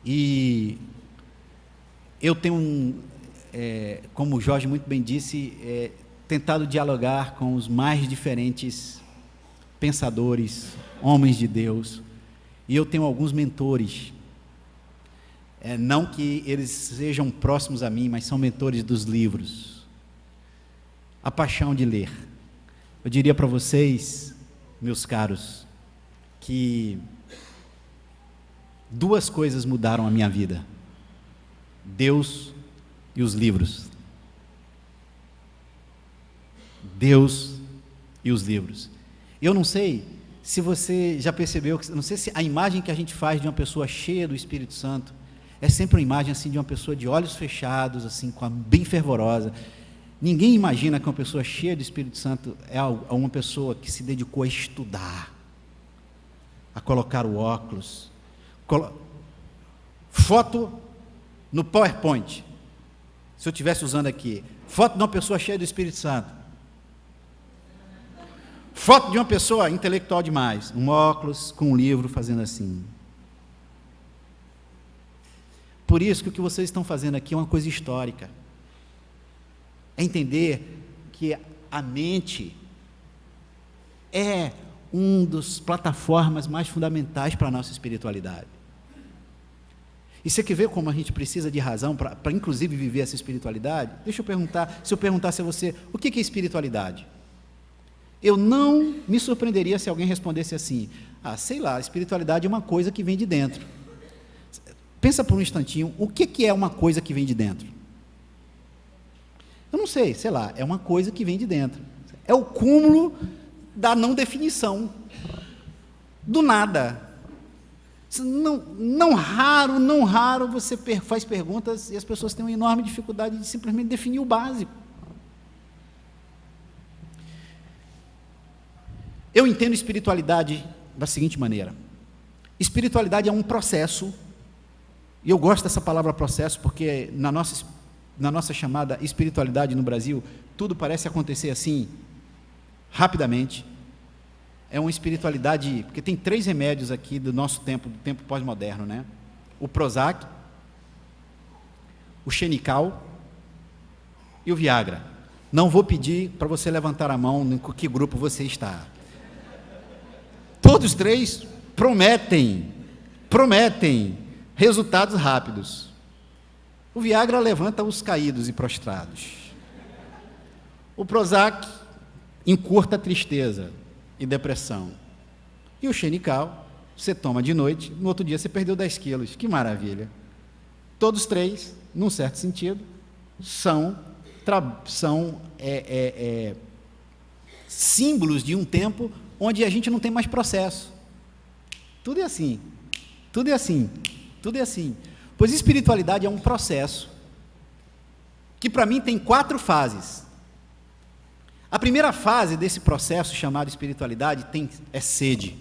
E eu tenho, como o Jorge muito bem disse, tentado dialogar com os mais diferentes pensadores, homens de Deus, e eu tenho alguns mentores. Não que eles sejam próximos a mim, mas são mentores dos livros. A paixão de ler. Eu diria para vocês, meus caros, que Duas coisas mudaram a minha vida: Deus e os livros. Deus e os livros. Eu não sei se você já percebeu, não sei se a imagem que a gente faz de uma pessoa cheia do Espírito Santo é sempre uma imagem assim de uma pessoa de olhos fechados, assim, bem fervorosa. Ninguém imagina que uma pessoa cheia do Espírito Santo é uma pessoa que se dedicou a estudar, a colocar o óculos, foto no PowerPoint. Se eu estivesse usando aqui, foto de uma pessoa cheia do Espírito Santo, foto de uma pessoa intelectual demais, um óculos com um livro fazendo assim. Por isso que o que vocês estão fazendo aqui é uma coisa histórica. É entender que a mente é uma das plataformas mais fundamentais para a nossa espiritualidade. E você quer ver como a gente precisa de razão para inclusive viver essa espiritualidade? Deixa eu perguntar, se eu perguntasse a você, o que é espiritualidade? Eu não me surpreenderia se alguém respondesse assim: sei lá, a espiritualidade é uma coisa que vem de dentro. Pensa por um instantinho, o que é uma coisa que vem de dentro? Eu não sei, sei lá, é uma coisa que vem de dentro. É o cúmulo da não definição, do nada. Não raro você faz perguntas e as pessoas têm uma enorme dificuldade de simplesmente definir o básico. Eu entendo espiritualidade da seguinte maneira: espiritualidade é um processo, e eu gosto dessa palavra processo, porque na nossa chamada espiritualidade no Brasil, tudo parece acontecer assim, rapidamente. É uma espiritualidade, porque tem 3 remédios aqui do nosso tempo, do tempo pós-moderno, né? O Prozac, o Xenical e o Viagra. Não vou pedir para você levantar a mão em que grupo você está. Todos 3 prometem resultados rápidos. O Viagra levanta os caídos e prostrados. O Prozac encurta a tristeza e depressão. E o Xenical, você toma de noite, no outro dia você perdeu 10 quilos. Que maravilha! Todos 3, num certo sentido, são símbolos de um tempo onde a gente não tem mais processo. Tudo é assim, tudo é assim, tudo é assim. Pois espiritualidade é um processo que para mim tem 4 fases. A primeira fase desse processo chamado espiritualidade é sede.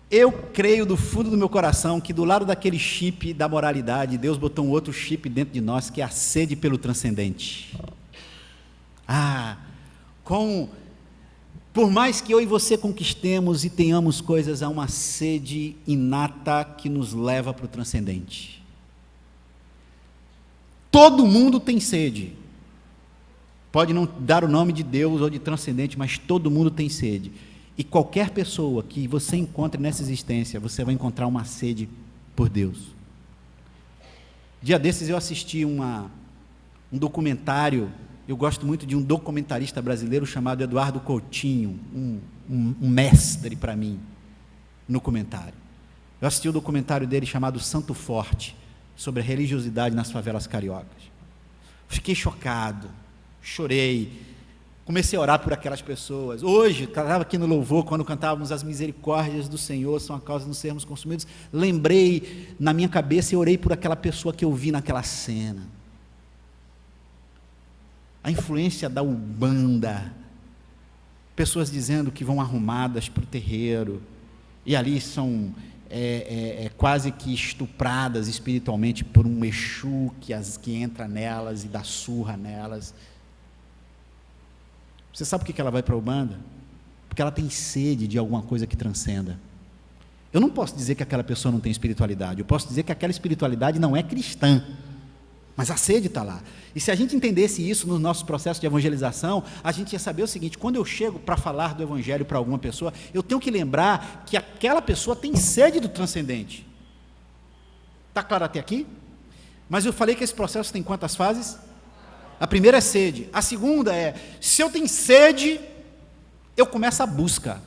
Eu creio do fundo do meu coração que do lado daquele chip da moralidade, Deus botou um outro chip dentro de nós, que é a sede pelo transcendente. Por mais que eu e você conquistemos e tenhamos coisas, há uma sede inata que nos leva para o transcendente. Todo mundo tem sede. Pode não dar o nome de Deus ou de transcendente, mas todo mundo tem sede. E qualquer pessoa que você encontre nessa existência, você vai encontrar uma sede por Deus. Dia desses eu assisti um documentário. Eu gosto muito de um documentarista brasileiro chamado Eduardo Coutinho, um mestre para mim no comentário. Eu assisti o documentário dele chamado Santo Forte, sobre a religiosidade nas favelas cariocas. Fiquei chocado, chorei, comecei a orar por aquelas pessoas. Hoje, estava aqui no louvor, quando cantávamos as misericórdias do Senhor, são a causa de não sermos consumidos, lembrei na minha cabeça e orei por aquela pessoa que eu vi naquela cena. A influência da Umbanda, pessoas dizendo que vão arrumadas para o terreiro, e ali são quase que estupradas espiritualmente por um Exu que entra nelas e dá surra nelas. Você sabe por que ela vai para a Umbanda? Porque ela tem sede de alguma coisa que transcenda. Eu não posso dizer que aquela pessoa não tem espiritualidade, eu posso dizer que aquela espiritualidade não é cristã, mas a sede está lá. E se a gente entendesse isso no nosso processo de evangelização, a gente ia saber o seguinte: quando eu chego para falar do evangelho para alguma pessoa, eu tenho que lembrar que aquela pessoa tem sede do transcendente. Está claro até aqui? Mas eu falei que esse processo tem quantas fases? A primeira é sede. A segunda é, se eu tenho sede, eu começo a busca.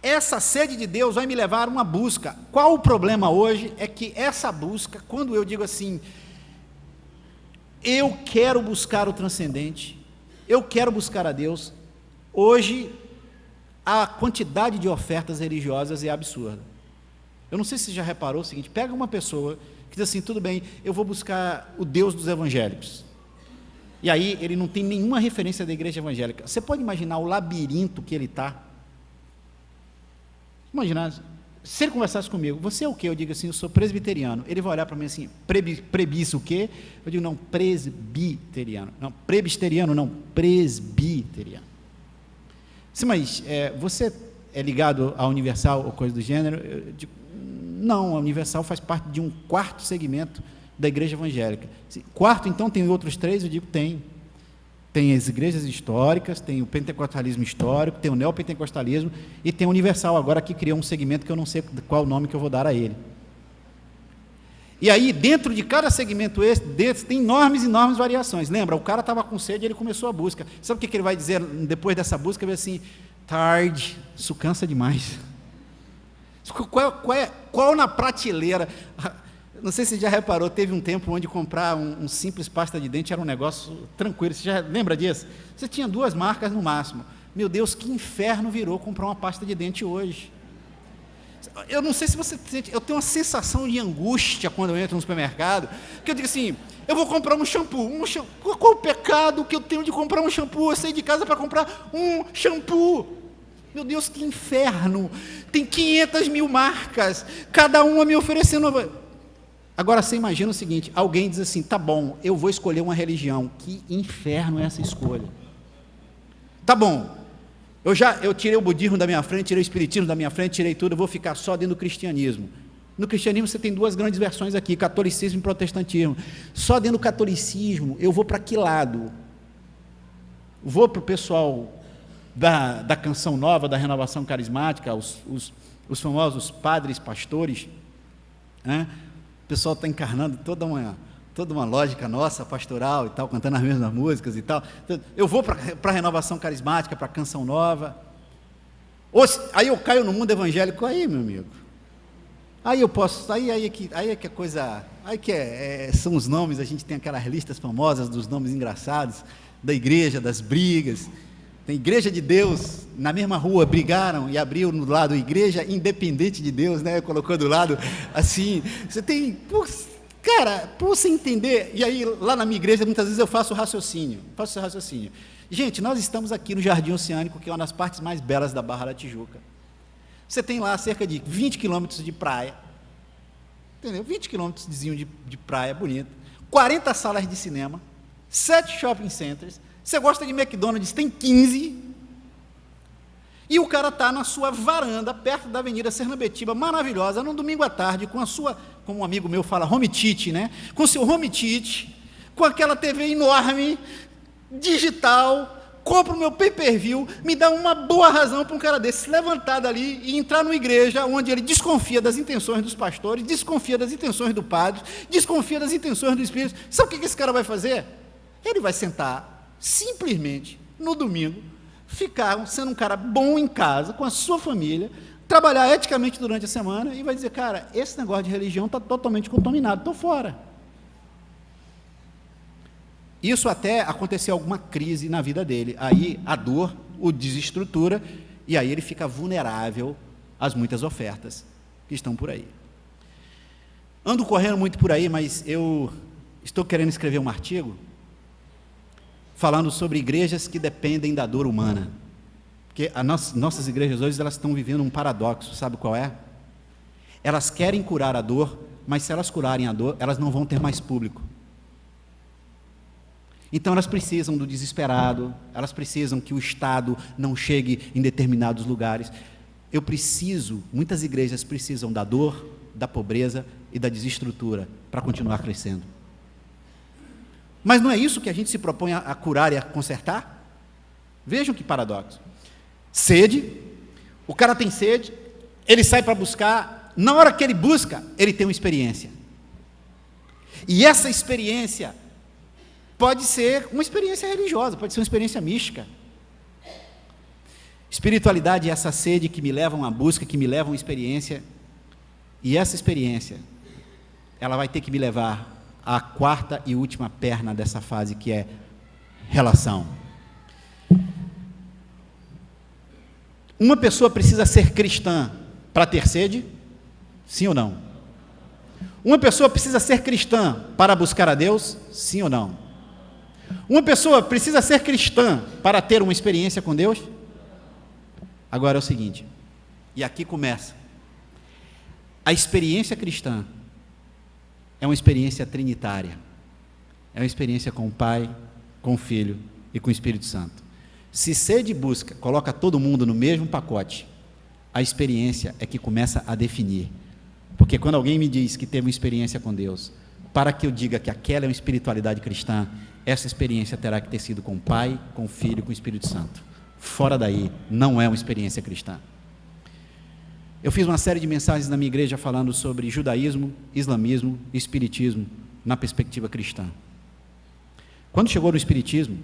Essa sede de Deus vai me levar a uma busca. Qual o problema hoje? É que essa busca, quando eu digo assim, eu quero buscar o transcendente, eu quero buscar a Deus, hoje a quantidade de ofertas religiosas é absurda. Eu não sei se você já reparou o seguinte, pega uma pessoa que diz assim, tudo bem, eu vou buscar o Deus dos evangélicos. E aí ele não tem nenhuma referência da igreja evangélica. Você pode imaginar o labirinto que ele está? Imagina, se ele conversasse comigo, você é o quê? Eu digo assim, eu sou presbiteriano. Ele vai olhar para mim assim, prebis o quê? Eu digo, não, presbiteriano. Não, presbiteriano não, presbiteriano. Sim, mas você é ligado à Universal ou coisa do gênero? Eu digo, não, a Universal faz parte de um quarto segmento da igreja evangélica. Quarto, então, tem outros 3? Eu digo, tem. Tem as igrejas históricas, tem o pentecostalismo histórico, tem o neopentecostalismo e tem o Universal, agora que criou um segmento que eu não sei qual o nome que eu vou dar a ele. E aí, dentro de cada segmento desse, tem enormes variações. Lembra, o cara estava com sede e ele começou a busca. Sabe o que ele vai dizer depois dessa busca? Ele vai dizer assim, tarde, isso cansa demais. Qual na prateleira... Não sei se você já reparou, teve um tempo onde comprar um simples pasta de dente era um negócio tranquilo. Você já lembra disso? Você tinha 2 marcas no máximo. Meu Deus, que inferno virou comprar uma pasta de dente hoje. Eu não sei se você sente, eu tenho uma sensação de angústia quando eu entro no supermercado, que eu digo assim, eu vou comprar um shampoo. Qual o pecado que eu tenho de comprar um shampoo? Eu saí de casa para comprar um shampoo. Meu Deus, que inferno. Tem 500 mil marcas, cada uma me oferecendo... Agora, você imagina o seguinte, alguém diz assim, tá bom, eu vou escolher uma religião. Que inferno é essa escolha? Tá bom, eu tirei o budismo da minha frente, tirei o espiritismo da minha frente, tirei tudo, eu vou ficar só dentro do cristianismo. No cristianismo você tem 2 grandes versões aqui, catolicismo e protestantismo. Só dentro do catolicismo, eu vou para que lado? Vou para o pessoal da canção nova, da renovação carismática, os famosos padres, pastores, né? O pessoal está encarnando toda uma lógica nossa, pastoral e tal, cantando as mesmas músicas e tal. Eu vou para a renovação carismática, para a canção nova. Aí eu caio no mundo evangélico, aí, meu amigo. Aí eu posso, aí é que a coisa, são os nomes, a gente tem aquelas listas famosas dos nomes engraçados, da igreja, das brigas. Tem Igreja de Deus, na mesma rua brigaram e abriu no lado Igreja Independente de Deus, né? Colocou do lado assim, você tem, cara, para você entender, e aí lá na minha igreja muitas vezes eu faço raciocínio. Gente, nós estamos aqui no Jardim Oceânico, que é uma das partes mais belas da Barra da Tijuca. Você tem lá cerca de 20 quilômetros de praia, entendeu? 20 quilômetros de praia, bonito, 40 salas de cinema, 7 shopping centers. Você gosta de McDonald's, tem 15, e o cara está na sua varanda, perto da Avenida Sernambetiba, maravilhosa, num domingo à tarde, com a sua, como um amigo meu fala, home theater, né? Com seu home theater, com aquela TV enorme, digital, compro o meu pay-per-view, me dá uma boa razão para um cara desse se levantar dali e entrar numa igreja onde ele desconfia das intenções dos pastores, desconfia das intenções do padre, desconfia das intenções do Espírito. Sabe o que esse cara vai fazer? Ele vai sentar simplesmente no domingo, ficar sendo um cara bom em casa, com a sua família, trabalhar eticamente durante a semana e vai dizer, cara, esse negócio de religião está totalmente contaminado, estou fora. Isso até aconteceu alguma crise na vida dele, aí a dor o desestrutura e aí ele fica vulnerável às muitas ofertas que estão por aí. Ando correndo muito por aí, mas eu estou querendo escrever um artigo falando sobre igrejas que dependem da dor humana, porque nossas igrejas hoje elas estão vivendo um paradoxo, sabe qual é? Elas querem curar a dor, mas se elas curarem a dor, elas não vão ter mais público. Então elas precisam do desesperado, elas precisam que o Estado não chegue em determinados lugares. Muitas igrejas precisam da dor, da pobreza e da desestrutura para continuar crescendo. Mas não é isso que a gente se propõe a curar e a consertar? Vejam que paradoxo. Sede, o cara tem sede, ele sai para buscar, na hora que ele busca, ele tem uma experiência. E essa experiência pode ser uma experiência religiosa, pode ser uma experiência mística. Espiritualidade é essa sede que me leva a uma busca, que me leva a uma experiência, e essa experiência, ela vai ter que me levar à quarta e última perna dessa fase, que é relação. Uma pessoa precisa ser cristã para ter sede? Sim ou não? Uma pessoa precisa ser cristã para buscar a Deus? Sim ou não? Uma pessoa precisa ser cristã para ter uma experiência com Deus? Agora é o seguinte, e aqui começa. A experiência cristã é uma experiência trinitária. É uma experiência com o Pai, com o Filho e com o Espírito Santo. Se sede e busca coloca todo mundo no mesmo pacote, a experiência é que começa a definir. Porque quando alguém me diz que teve uma experiência com Deus, para que eu diga que aquela é uma espiritualidade cristã, essa experiência terá que ter sido com o Pai, com o Filho e com o Espírito Santo. Fora daí, não é uma experiência cristã. Eu fiz uma série de mensagens na minha igreja falando sobre judaísmo, islamismo e espiritismo na perspectiva cristã. Quando chegou no espiritismo,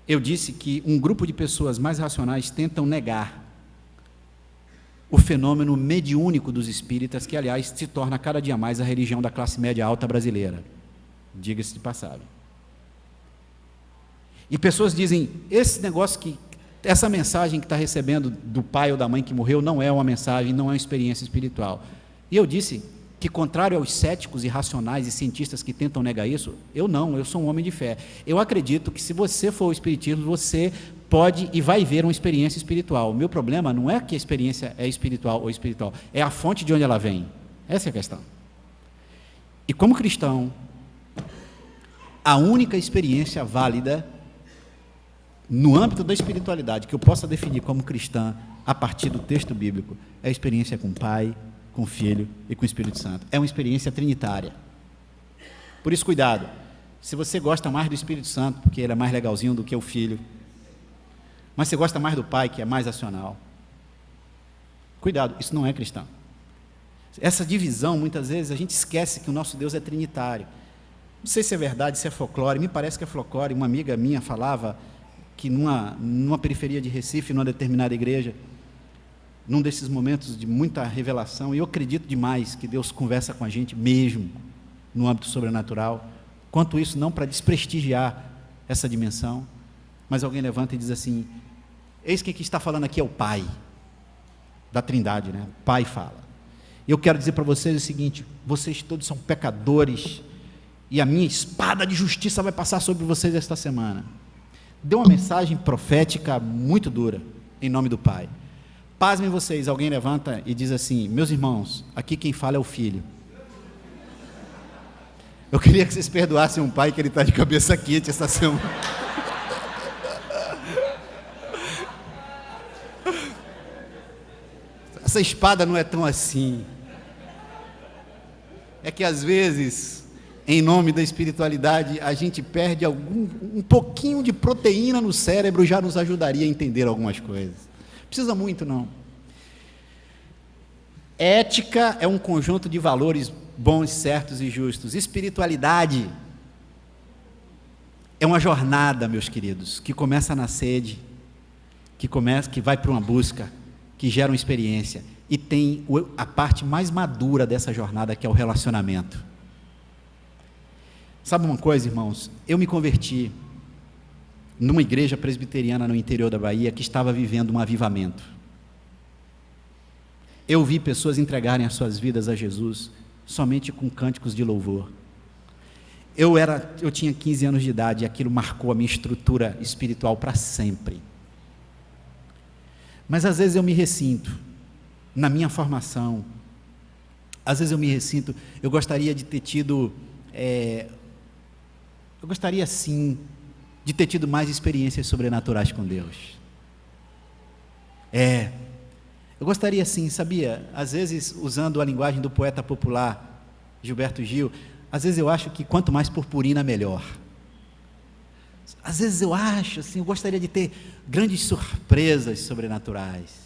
eu disse que um grupo de pessoas mais racionais tentam negar o fenômeno mediúnico dos espíritas, que aliás se torna cada dia mais a religião da classe média alta brasileira, diga-se de passagem. E pessoas dizem, esse negócio essa mensagem que está recebendo do pai ou da mãe que morreu não é uma mensagem, não é uma experiência espiritual. E eu disse que, contrário aos céticos, irracionais e cientistas que tentam negar isso, eu sou um homem de fé. Eu acredito que, se você for ao espiritismo, você pode e vai ver uma experiência espiritual. O meu problema não é que a experiência é espiritual ou espiritual, é a fonte de onde ela vem. Essa é a questão. E como cristão, a única experiência válida no âmbito da espiritualidade que eu possa definir como cristã a partir do texto bíblico é a experiência com o Pai, com o Filho e com o Espírito Santo. É uma experiência trinitária. Por isso, cuidado. Se você gosta mais do Espírito Santo, porque ele é mais legalzinho do que o Filho, mas você gosta mais do Pai, que é mais racional, cuidado, isso não é cristão. Essa divisão, muitas vezes, a gente esquece que o nosso Deus é trinitário. Não sei se é verdade, se é folclore, me parece que é folclore. Uma amiga minha falava que numa periferia de Recife, numa determinada igreja, num desses momentos de muita revelação, e eu acredito demais que Deus conversa com a gente mesmo, no âmbito sobrenatural, quanto isso não para desprestigiar essa dimensão, mas alguém levanta e diz assim, eis que está falando aqui é o Pai, da Trindade, né? O Pai fala. E eu quero dizer para vocês o seguinte, vocês todos são pecadores, e a minha espada de justiça vai passar sobre vocês esta semana. Deu uma mensagem profética muito dura, em nome do Pai. Pasmem vocês, alguém levanta e diz assim, meus irmãos, aqui quem fala é o Filho. Eu queria que vocês perdoassem um pai que ele está de cabeça quente essa semana. Essa espada não é tão assim. É que às vezes, em nome da espiritualidade, a gente perde um pouquinho de proteína no cérebro, já nos ajudaria a entender algumas coisas. Não precisa muito, não. Ética é um conjunto de valores bons, certos e justos. Espiritualidade é uma jornada, meus queridos, que começa na sede, que vai para uma busca, que gera uma experiência, e tem a parte mais madura dessa jornada, que é o relacionamento. Sabe uma coisa, irmãos? Eu me converti numa igreja presbiteriana no interior da Bahia, que estava vivendo um avivamento. Eu vi pessoas entregarem as suas vidas a Jesus somente com cânticos de louvor. Eu tinha 15 anos de idade, e aquilo marcou a minha estrutura espiritual para sempre. Mas às vezes eu me ressinto na minha formação, às vezes eu me ressinto, eu gostaria de ter tido, eu gostaria sim de ter tido mais experiências sobrenaturais com Deus. Eu gostaria sim, sabia? Às vezes, usando a linguagem do poeta popular Gilberto Gil, às vezes eu acho que quanto mais purpurina, melhor. Às vezes eu acho, assim, eu gostaria de ter grandes surpresas sobrenaturais.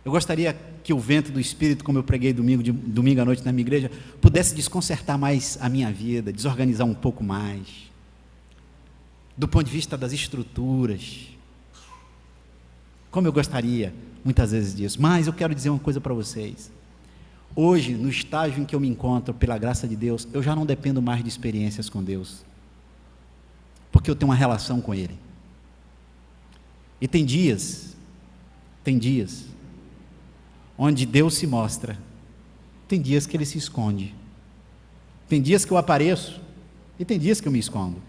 Eu gostaria que o vento do Espírito, como eu preguei domingo à noite na minha igreja, pudesse desconcertar mais a minha vida, desorganizar um pouco mais, do ponto de vista das estruturas. Como eu gostaria, muitas vezes, disso. Mas eu quero dizer uma coisa para vocês. Hoje, no estágio em que eu me encontro, pela graça de Deus, eu já não dependo mais de experiências com Deus. Porque eu tenho uma relação com Ele. E tem dias, onde Deus se mostra. Tem dias que Ele se esconde. Tem dias que eu apareço, e tem dias que eu me escondo.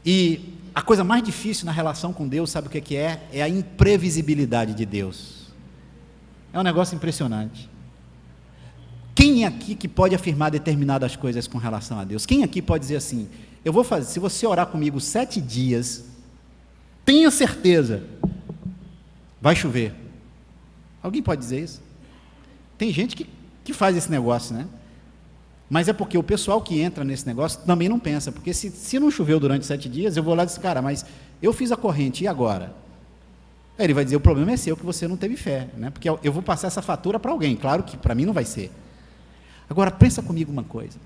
E a coisa mais difícil na relação com Deus, sabe o que é? É a imprevisibilidade de Deus. É um negócio impressionante. Quem é aqui que pode afirmar determinadas coisas com relação a Deus? Quem aqui pode dizer assim, eu vou fazer, se você orar comigo 7 dias, tenha certeza, vai chover. Alguém pode dizer isso? Tem gente que faz esse negócio, né? Mas é porque o pessoal que entra nesse negócio também não pensa, porque se não choveu durante 7 dias, eu vou lá e dizer, cara, mas eu fiz a corrente, e agora? Aí ele vai dizer, o problema é seu, que você não teve fé, né? Porque eu vou passar essa fatura para alguém, claro que para mim não vai ser. Agora, pensa comigo uma coisa,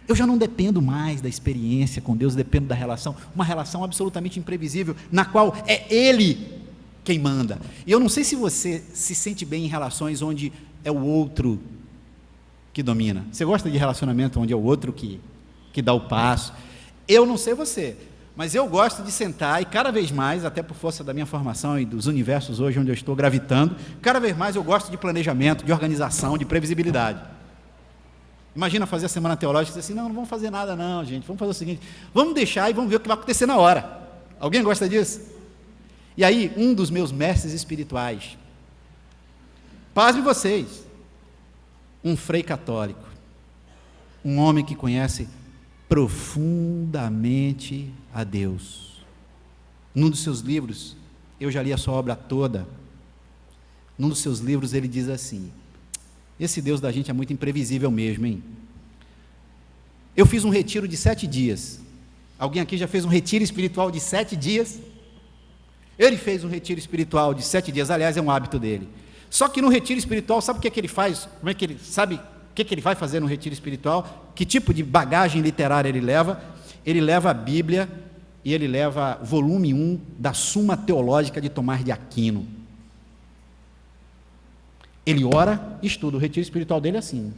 eu já não dependo mais da experiência com Deus, dependo da relação, uma relação absolutamente imprevisível, na qual é Ele quem manda. E eu não sei se você se sente bem em relações onde é o outro que domina. Você gosta de relacionamento onde é o outro que dá o passo? Eu não sei você, mas eu gosto de sentar e cada vez mais, até por força da minha formação e dos universos hoje onde eu estou gravitando, cada vez mais eu gosto de planejamento, de organização, de previsibilidade. Imagina fazer a semana teológica e dizer assim, não vamos fazer nada não, gente, vamos fazer o seguinte, vamos deixar e vamos ver o que vai acontecer na hora. Alguém gosta disso? E aí, um dos meus mestres espirituais, pasme vocês, um frei católico, um homem que conhece profundamente a Deus. Num dos seus livros, eu já li a sua obra toda, num dos seus livros ele diz assim, esse Deus da gente é muito imprevisível mesmo, hein? Eu fiz um retiro de 7 dias, alguém aqui já fez um retiro espiritual de 7 dias? Ele fez um retiro espiritual de 7 dias, aliás, é um hábito dele. Só que no retiro espiritual, sabe o que ele faz? Como é que ele sabe o que ele vai fazer no retiro espiritual? Que tipo de bagagem literária ele leva? Ele leva a Bíblia e ele leva o volume 1 da Suma Teológica de Tomás de Aquino. Ele ora e estuda. O retiro espiritual dele é assim.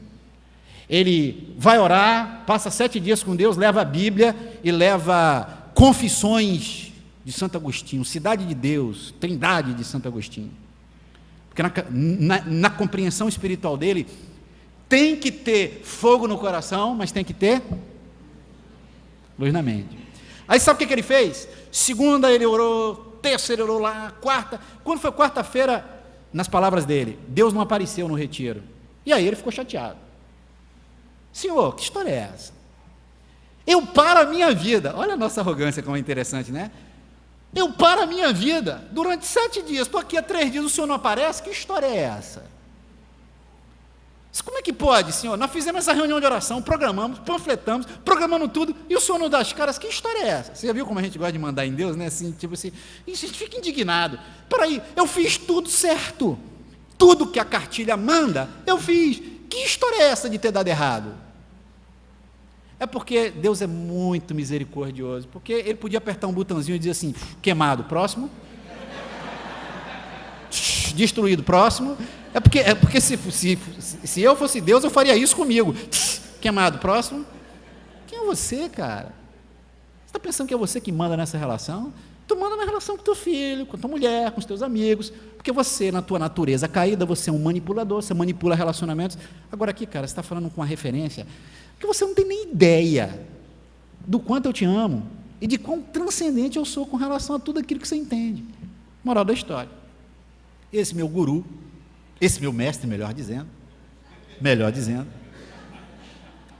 Ele vai orar, passa 7 dias com Deus, leva a Bíblia e leva Confissões de Santo Agostinho, Cidade de Deus, Trindade de Santo Agostinho. Porque na compreensão espiritual dele, tem que ter fogo no coração, mas tem que ter luz na mente. Aí sabe o que ele fez? Segunda ele orou, terça ele orou lá, quarta. Quando foi quarta-feira, nas palavras dele, Deus não apareceu no retiro. E aí ele ficou chateado. Senhor, que história é essa? Eu paro a minha vida. Olha a nossa arrogância como é interessante, né? Eu paro a minha vida, durante 7 dias, estou aqui há 3 dias, o senhor não aparece? Que história é essa? Mas como é que pode, senhor? Nós fizemos essa reunião de oração, programamos, panfletamos, programamos tudo, e o senhor não dá as caras? Que história é essa? Você já viu como a gente gosta de mandar em Deus, né? Assim, tipo assim, e a gente fica indignado. Peraí, eu fiz tudo certo, tudo que a cartilha manda, eu fiz. Que história é essa de ter dado errado? É porque Deus é muito misericordioso, porque Ele podia apertar um botãozinho e dizer assim, queimado, próximo, destruído, próximo. É porque se eu fosse Deus, eu faria isso comigo, queimado, próximo. Quem é você, cara? Você está pensando que é você que manda nessa relação? Tu manda na relação com teu filho, com tua mulher, com os teus amigos, porque você, na tua natureza caída, você é um manipulador, você manipula relacionamentos. Agora aqui, cara, você está falando com uma referência que você não tem nem ideia do quanto eu te amo e de quão transcendente eu sou com relação a tudo aquilo que você entende. Moral da história. Esse meu guru, esse meu mestre, melhor dizendo,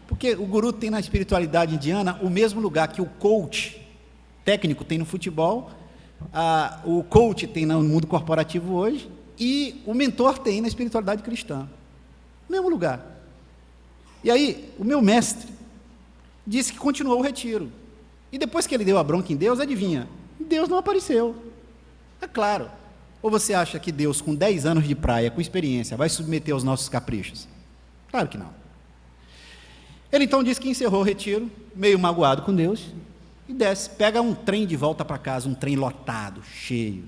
porque o guru tem na espiritualidade indiana o mesmo lugar que o coach técnico tem no futebol, o coach tem no mundo corporativo hoje, e o mentor tem na espiritualidade cristã. Mesmo lugar. E aí, o meu mestre disse que continuou o retiro. E depois que ele deu a bronca em Deus, adivinha? Deus não apareceu. É claro. Ou você acha que Deus, com 10 anos de praia, com experiência, vai submeter aos nossos caprichos? Claro que não. Ele então disse que encerrou o retiro, meio magoado com Deus, e desce, pega um trem de volta para casa, um trem lotado, cheio.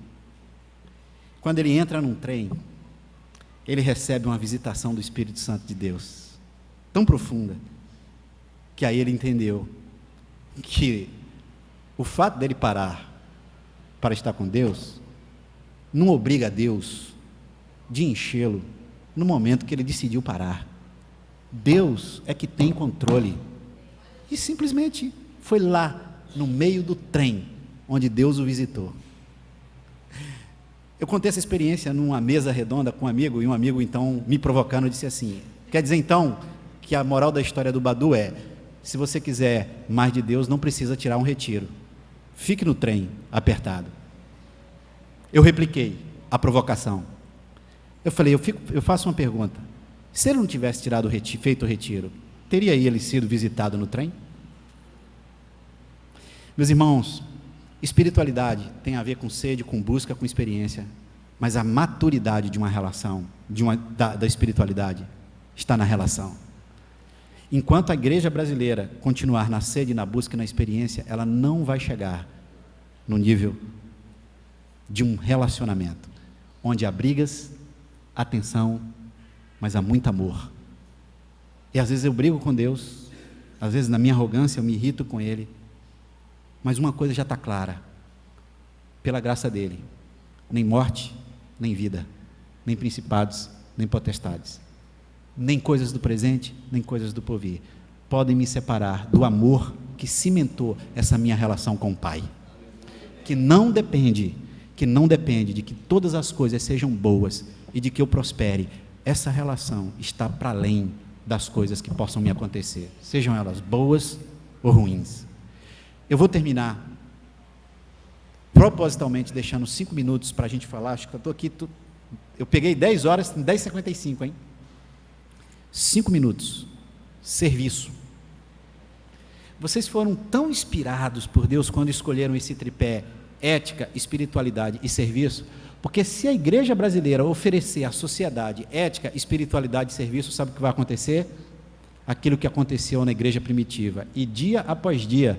quando ele entra num trem, ele recebe uma visitação do Espírito Santo de Deus, tão profunda, que aí ele entendeu que o fato dele parar para estar com Deus, não obriga a Deus de enchê-lo no momento que ele decidiu parar. Deus é que tem controle. E simplesmente foi lá, no meio do trem, onde Deus o visitou. Eu contei essa experiência numa mesa redonda com um amigo, e um amigo então me provocando disse assim: quer dizer então que a moral da história do Badu é: se você quiser mais de Deus, não precisa tirar um retiro, fique no trem apertado. Eu repliquei a provocação. Eu falei: eu faço uma pergunta, se ele não tivesse feito o retiro, teria ele sido visitado no trem? Meus irmãos, espiritualidade tem a ver com sede, com busca, com experiência, mas a maturidade de uma relação, da espiritualidade, está na relação. Enquanto a igreja brasileira continuar na sede, na busca e na experiência, ela não vai chegar no nível de um relacionamento, onde há brigas, há tensão, mas há muito amor. E às vezes eu brigo com Deus, às vezes na minha arrogância eu me irrito com Ele, mas uma coisa já está clara: pela graça dEle, nem morte, nem vida, nem principados, nem potestades, nem coisas do presente, nem coisas do porvir, podem me separar do amor que cimentou essa minha relação com o Pai, que não depende de que todas as coisas sejam boas e de que eu prospere. Essa relação está para além das coisas que possam me acontecer, sejam elas boas ou ruins. Eu vou terminar propositalmente deixando 5 minutos para a gente falar. Acho que eu estou aqui, eu peguei 10 horas, 10h55, hein? 5 minutos, serviço. Vocês foram tão inspirados por Deus quando escolheram esse tripé: ética, espiritualidade e serviço, porque se a igreja brasileira oferecer à sociedade ética, espiritualidade e serviço, sabe o que vai acontecer? Aquilo que aconteceu na igreja primitiva, e dia após dia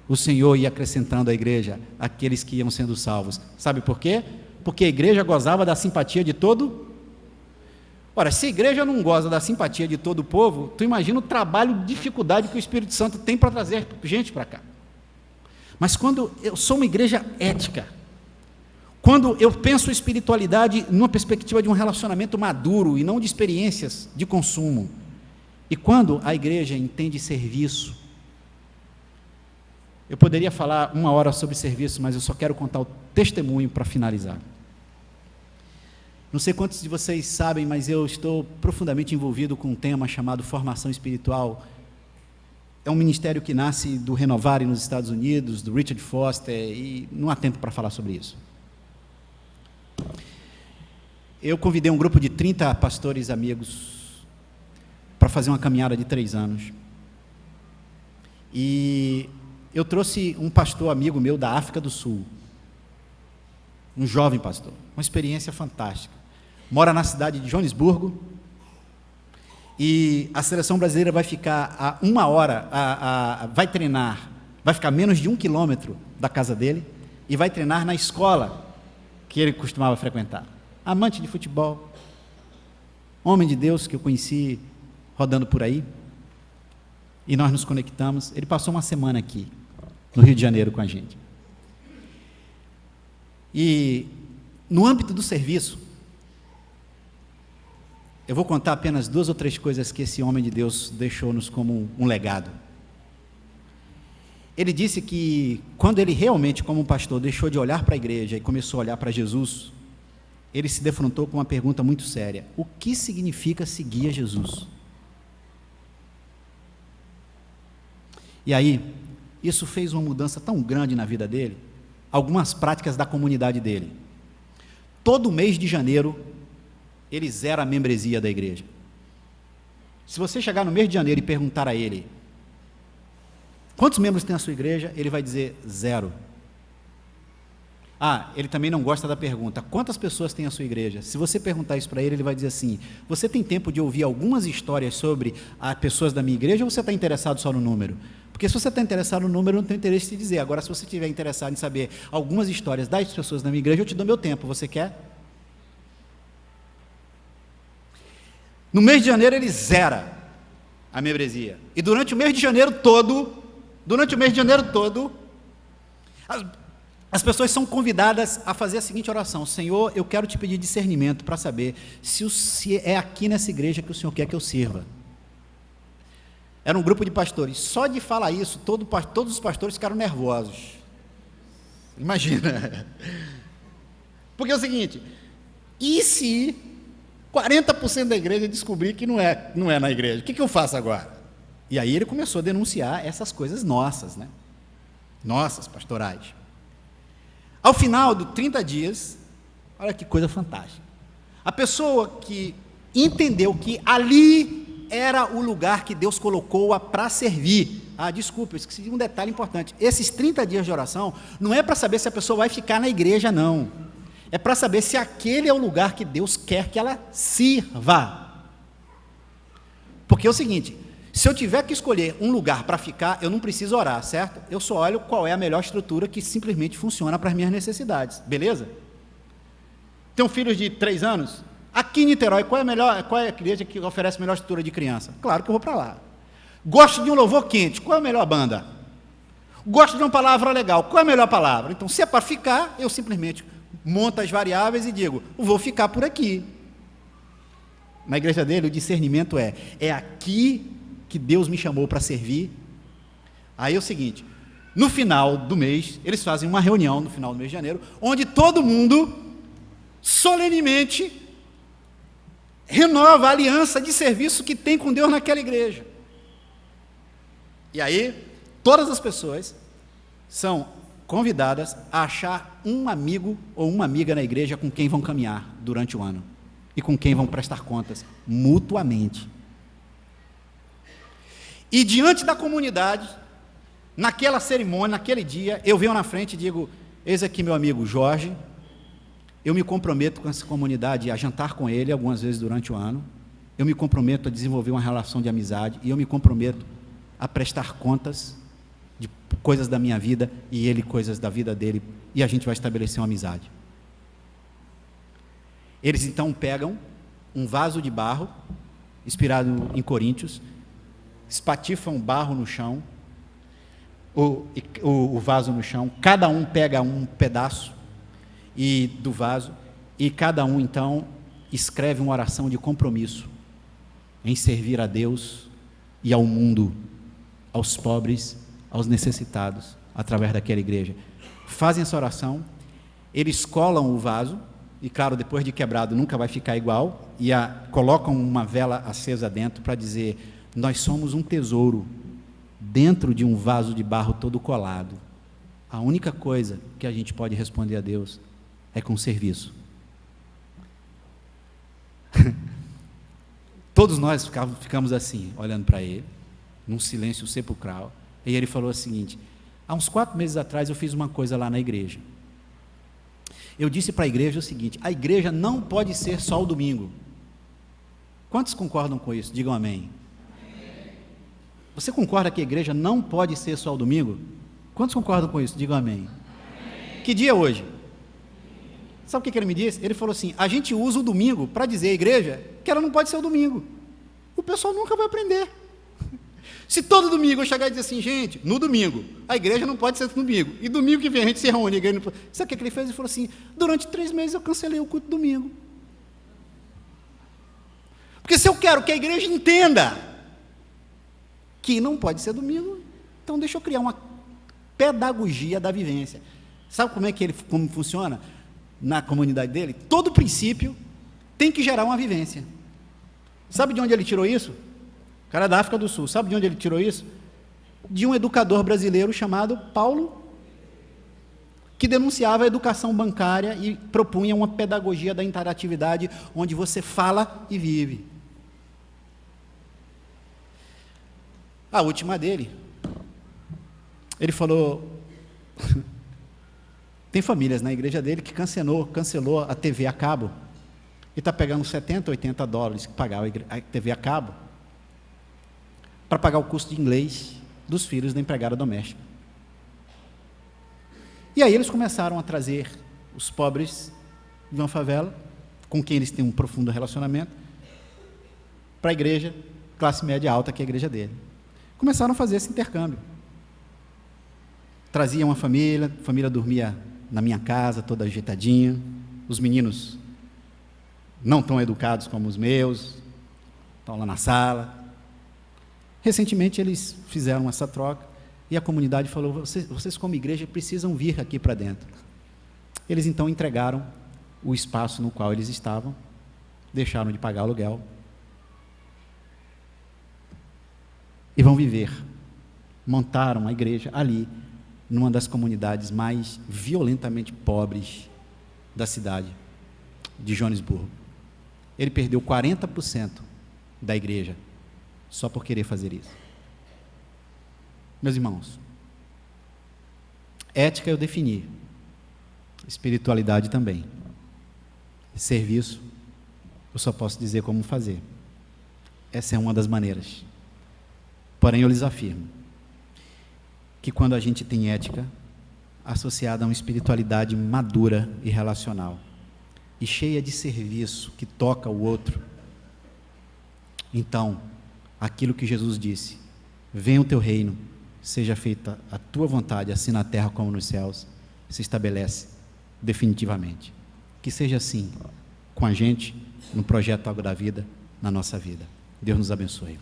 o Senhor ia acrescentando à igreja aqueles que iam sendo salvos. Sabe por quê? Porque a igreja gozava da simpatia de todo. Ora, se a igreja não goza da simpatia de todo o povo, tu imagina o trabalho, dificuldade que o Espírito Santo tem para trazer gente para cá. Mas quando eu sou uma igreja ética, quando eu penso espiritualidade numa perspectiva de um relacionamento maduro e não de experiências de consumo, e quando a igreja entende serviço, eu poderia falar 1 hora sobre serviço, mas eu só quero contar o testemunho para finalizar. Não sei quantos de vocês sabem, mas eu estou profundamente envolvido com um tema chamado formação espiritual. É um ministério que nasce do Renovare nos Estados Unidos, do Richard Foster, e não há tempo para falar sobre isso. Eu convidei um grupo de 30 pastores amigos para fazer uma caminhada de 3 anos. E eu trouxe um pastor amigo meu da África do Sul, um jovem pastor, uma experiência fantástica. Mora na cidade de Joanesburgo, e a seleção brasileira vai ficar a 1 hora, vai treinar, vai ficar menos de 1 quilômetro da casa dele, e vai treinar na escola que ele costumava frequentar. Amante de futebol, homem de Deus que eu conheci rodando por aí, e nós nos conectamos. Ele passou uma semana aqui, no Rio de Janeiro, com a gente. E no âmbito do serviço, eu vou contar apenas 2 ou 3 coisas que esse homem de Deus deixou-nos como um legado. Ele disse que quando ele realmente, como um pastor, deixou de olhar para a igreja e começou a olhar para Jesus, ele se defrontou com uma pergunta muito séria: o que significa seguir a Jesus? E aí, isso fez uma mudança tão grande na vida dele, algumas práticas da comunidade dele. Todo mês de janeiro, ele zera a membresia da igreja. Se você chegar no mês de janeiro e perguntar a ele: quantos membros tem a sua igreja? Ele vai dizer 0. Ele também não gosta da pergunta: quantas pessoas tem a sua igreja? Se você perguntar isso para ele, ele vai dizer assim: você tem tempo de ouvir algumas histórias sobre as pessoas da minha igreja, ou você está interessado só no número? Porque se você está interessado no número, eu não tenho interesse em te dizer. Agora, se você estiver interessado em saber algumas histórias das pessoas da minha igreja, eu te dou meu tempo. Você quer? No mês de janeiro ele zera a membresia. E durante o mês de janeiro todo, as pessoas são convidadas a fazer a seguinte oração: Senhor, eu quero te pedir discernimento para saber se é aqui nessa igreja que o Senhor quer que eu sirva. Era um grupo de pastores. Só de falar isso, todos os pastores ficaram nervosos. Imagina. Porque é o seguinte: e se 40% da igreja descobrir que não é na igreja? O que eu faço agora? E aí ele começou a denunciar essas coisas nossas, né? Nossas, pastorais. Ao final de 30 dias, olha que coisa fantástica. A pessoa que entendeu que ali era o lugar que Deus colocou-a para servir. Desculpa, eu esqueci de um detalhe importante. Esses 30 dias de oração não é para saber se a pessoa vai ficar na igreja, não. É para saber se aquele é o lugar que Deus quer que ela sirva. Porque é o seguinte: se eu tiver que escolher um lugar para ficar, eu não preciso orar, certo? Eu só olho qual é a melhor estrutura que simplesmente funciona para as minhas necessidades, beleza? Tenho filhos de 3 anos. Aqui em Niterói, qual é a igreja que oferece a melhor estrutura de criança? Claro que eu vou para lá. Gosto de um louvor quente, qual é a melhor banda? Gosto de uma palavra legal, qual é a melhor palavra? Então, se é para ficar, eu simplesmente monto as variáveis e digo, vou ficar por aqui. Na igreja dele, o discernimento é aqui que Deus me chamou para servir. Aí é o seguinte: no final do mês, eles fazem uma reunião no final do mês de janeiro, onde todo mundo solenemente renova a aliança de serviço que tem com Deus naquela igreja. E aí, todas as pessoas são convidadas a achar um amigo ou uma amiga na igreja com quem vão caminhar durante o ano e com quem vão prestar contas mutuamente. E diante da comunidade, naquela cerimônia, naquele dia, eu venho na frente e digo: eis aqui meu amigo Jorge, eu me comprometo com essa comunidade a jantar com ele algumas vezes durante o ano, eu me comprometo a desenvolver uma relação de amizade, e eu me comprometo a prestar contas de coisas da minha vida, e ele coisas da vida dele, e a gente vai estabelecer uma amizade. Eles então pegam um vaso de barro, inspirado em Coríntios, espatifam barro no chão, o vaso no chão, cada um pega um pedaço do vaso, e cada um então escreve uma oração de compromisso em servir a Deus e ao mundo, aos pobres, aos necessitados, através daquela igreja. Fazem essa oração, eles colam o vaso, e claro, depois de quebrado nunca vai ficar igual, e colocam uma vela acesa dentro para dizer: nós somos um tesouro dentro de um vaso de barro todo colado. A única coisa que a gente pode responder a Deus é com serviço. Todos nós ficamos assim, olhando para ele, num silêncio sepulcral, e ele falou o seguinte: há uns 4 meses atrás eu fiz uma coisa lá na igreja. Eu disse para a igreja o seguinte: a igreja não pode ser só o domingo. Quantos concordam com isso? Digam amém. Você concorda que a igreja não pode ser só o domingo? Quantos concordam com isso? Digam amém. Que dia é hoje? Sabe o que ele me disse? Ele falou assim: a gente usa o domingo para dizer à igreja que ela não pode ser o domingo. O pessoal nunca vai aprender. Se todo domingo eu chegar e dizer assim: gente, no domingo, a igreja não pode ser no domingo, e domingo que vem a gente se reúne, a igreja não pode. Sabe o que ele fez? Ele falou assim: durante 3 meses eu cancelei o culto domingo. Porque se eu quero que a igreja entenda que não pode ser domingo, então deixa eu criar uma pedagogia da vivência. Sabe como funciona na comunidade dele? Todo princípio tem que gerar uma vivência. Sabe de onde ele tirou isso? O cara é da África do Sul. Sabe de onde ele tirou isso? De um educador brasileiro chamado Paulo, que denunciava a educação bancária e propunha uma pedagogia da interatividade, onde você fala e vive. A última dele, ele falou, tem famílias na igreja dele que cancelou a TV a cabo, e está pegando $70, $80 que pagava a TV a cabo, para pagar o custo de inglês dos filhos da empregada doméstica. E aí eles começaram a trazer os pobres de uma favela, com quem eles têm um profundo relacionamento, para a igreja classe média alta, que é a igreja dele. Começaram a fazer esse intercâmbio. Trazia uma família, a família dormia na minha casa, toda ajeitadinha, os meninos não tão educados como os meus, estão lá na sala. Recentemente eles fizeram essa troca, e a comunidade falou, vocês como igreja precisam vir aqui para dentro. Eles então entregaram o espaço no qual eles estavam, deixaram de pagar aluguel, e vão viver. Montaram a igreja ali, numa das comunidades mais violentamente pobres da cidade de Joanesburgo. Ele perdeu 40% da igreja, só por querer fazer isso. Meus irmãos, ética eu defini, espiritualidade também. Serviço, eu só posso dizer como fazer. Essa é uma das maneiras. Porém, eu lhes afirmo que quando a gente tem ética associada a uma espiritualidade madura e relacional, e cheia de serviço que toca o outro, então, aquilo que Jesus disse, venha o teu reino, seja feita a tua vontade, assim na terra como nos céus, se estabelece definitivamente. Que seja assim com a gente, no projeto Água da Vida, na nossa vida. Deus nos abençoe.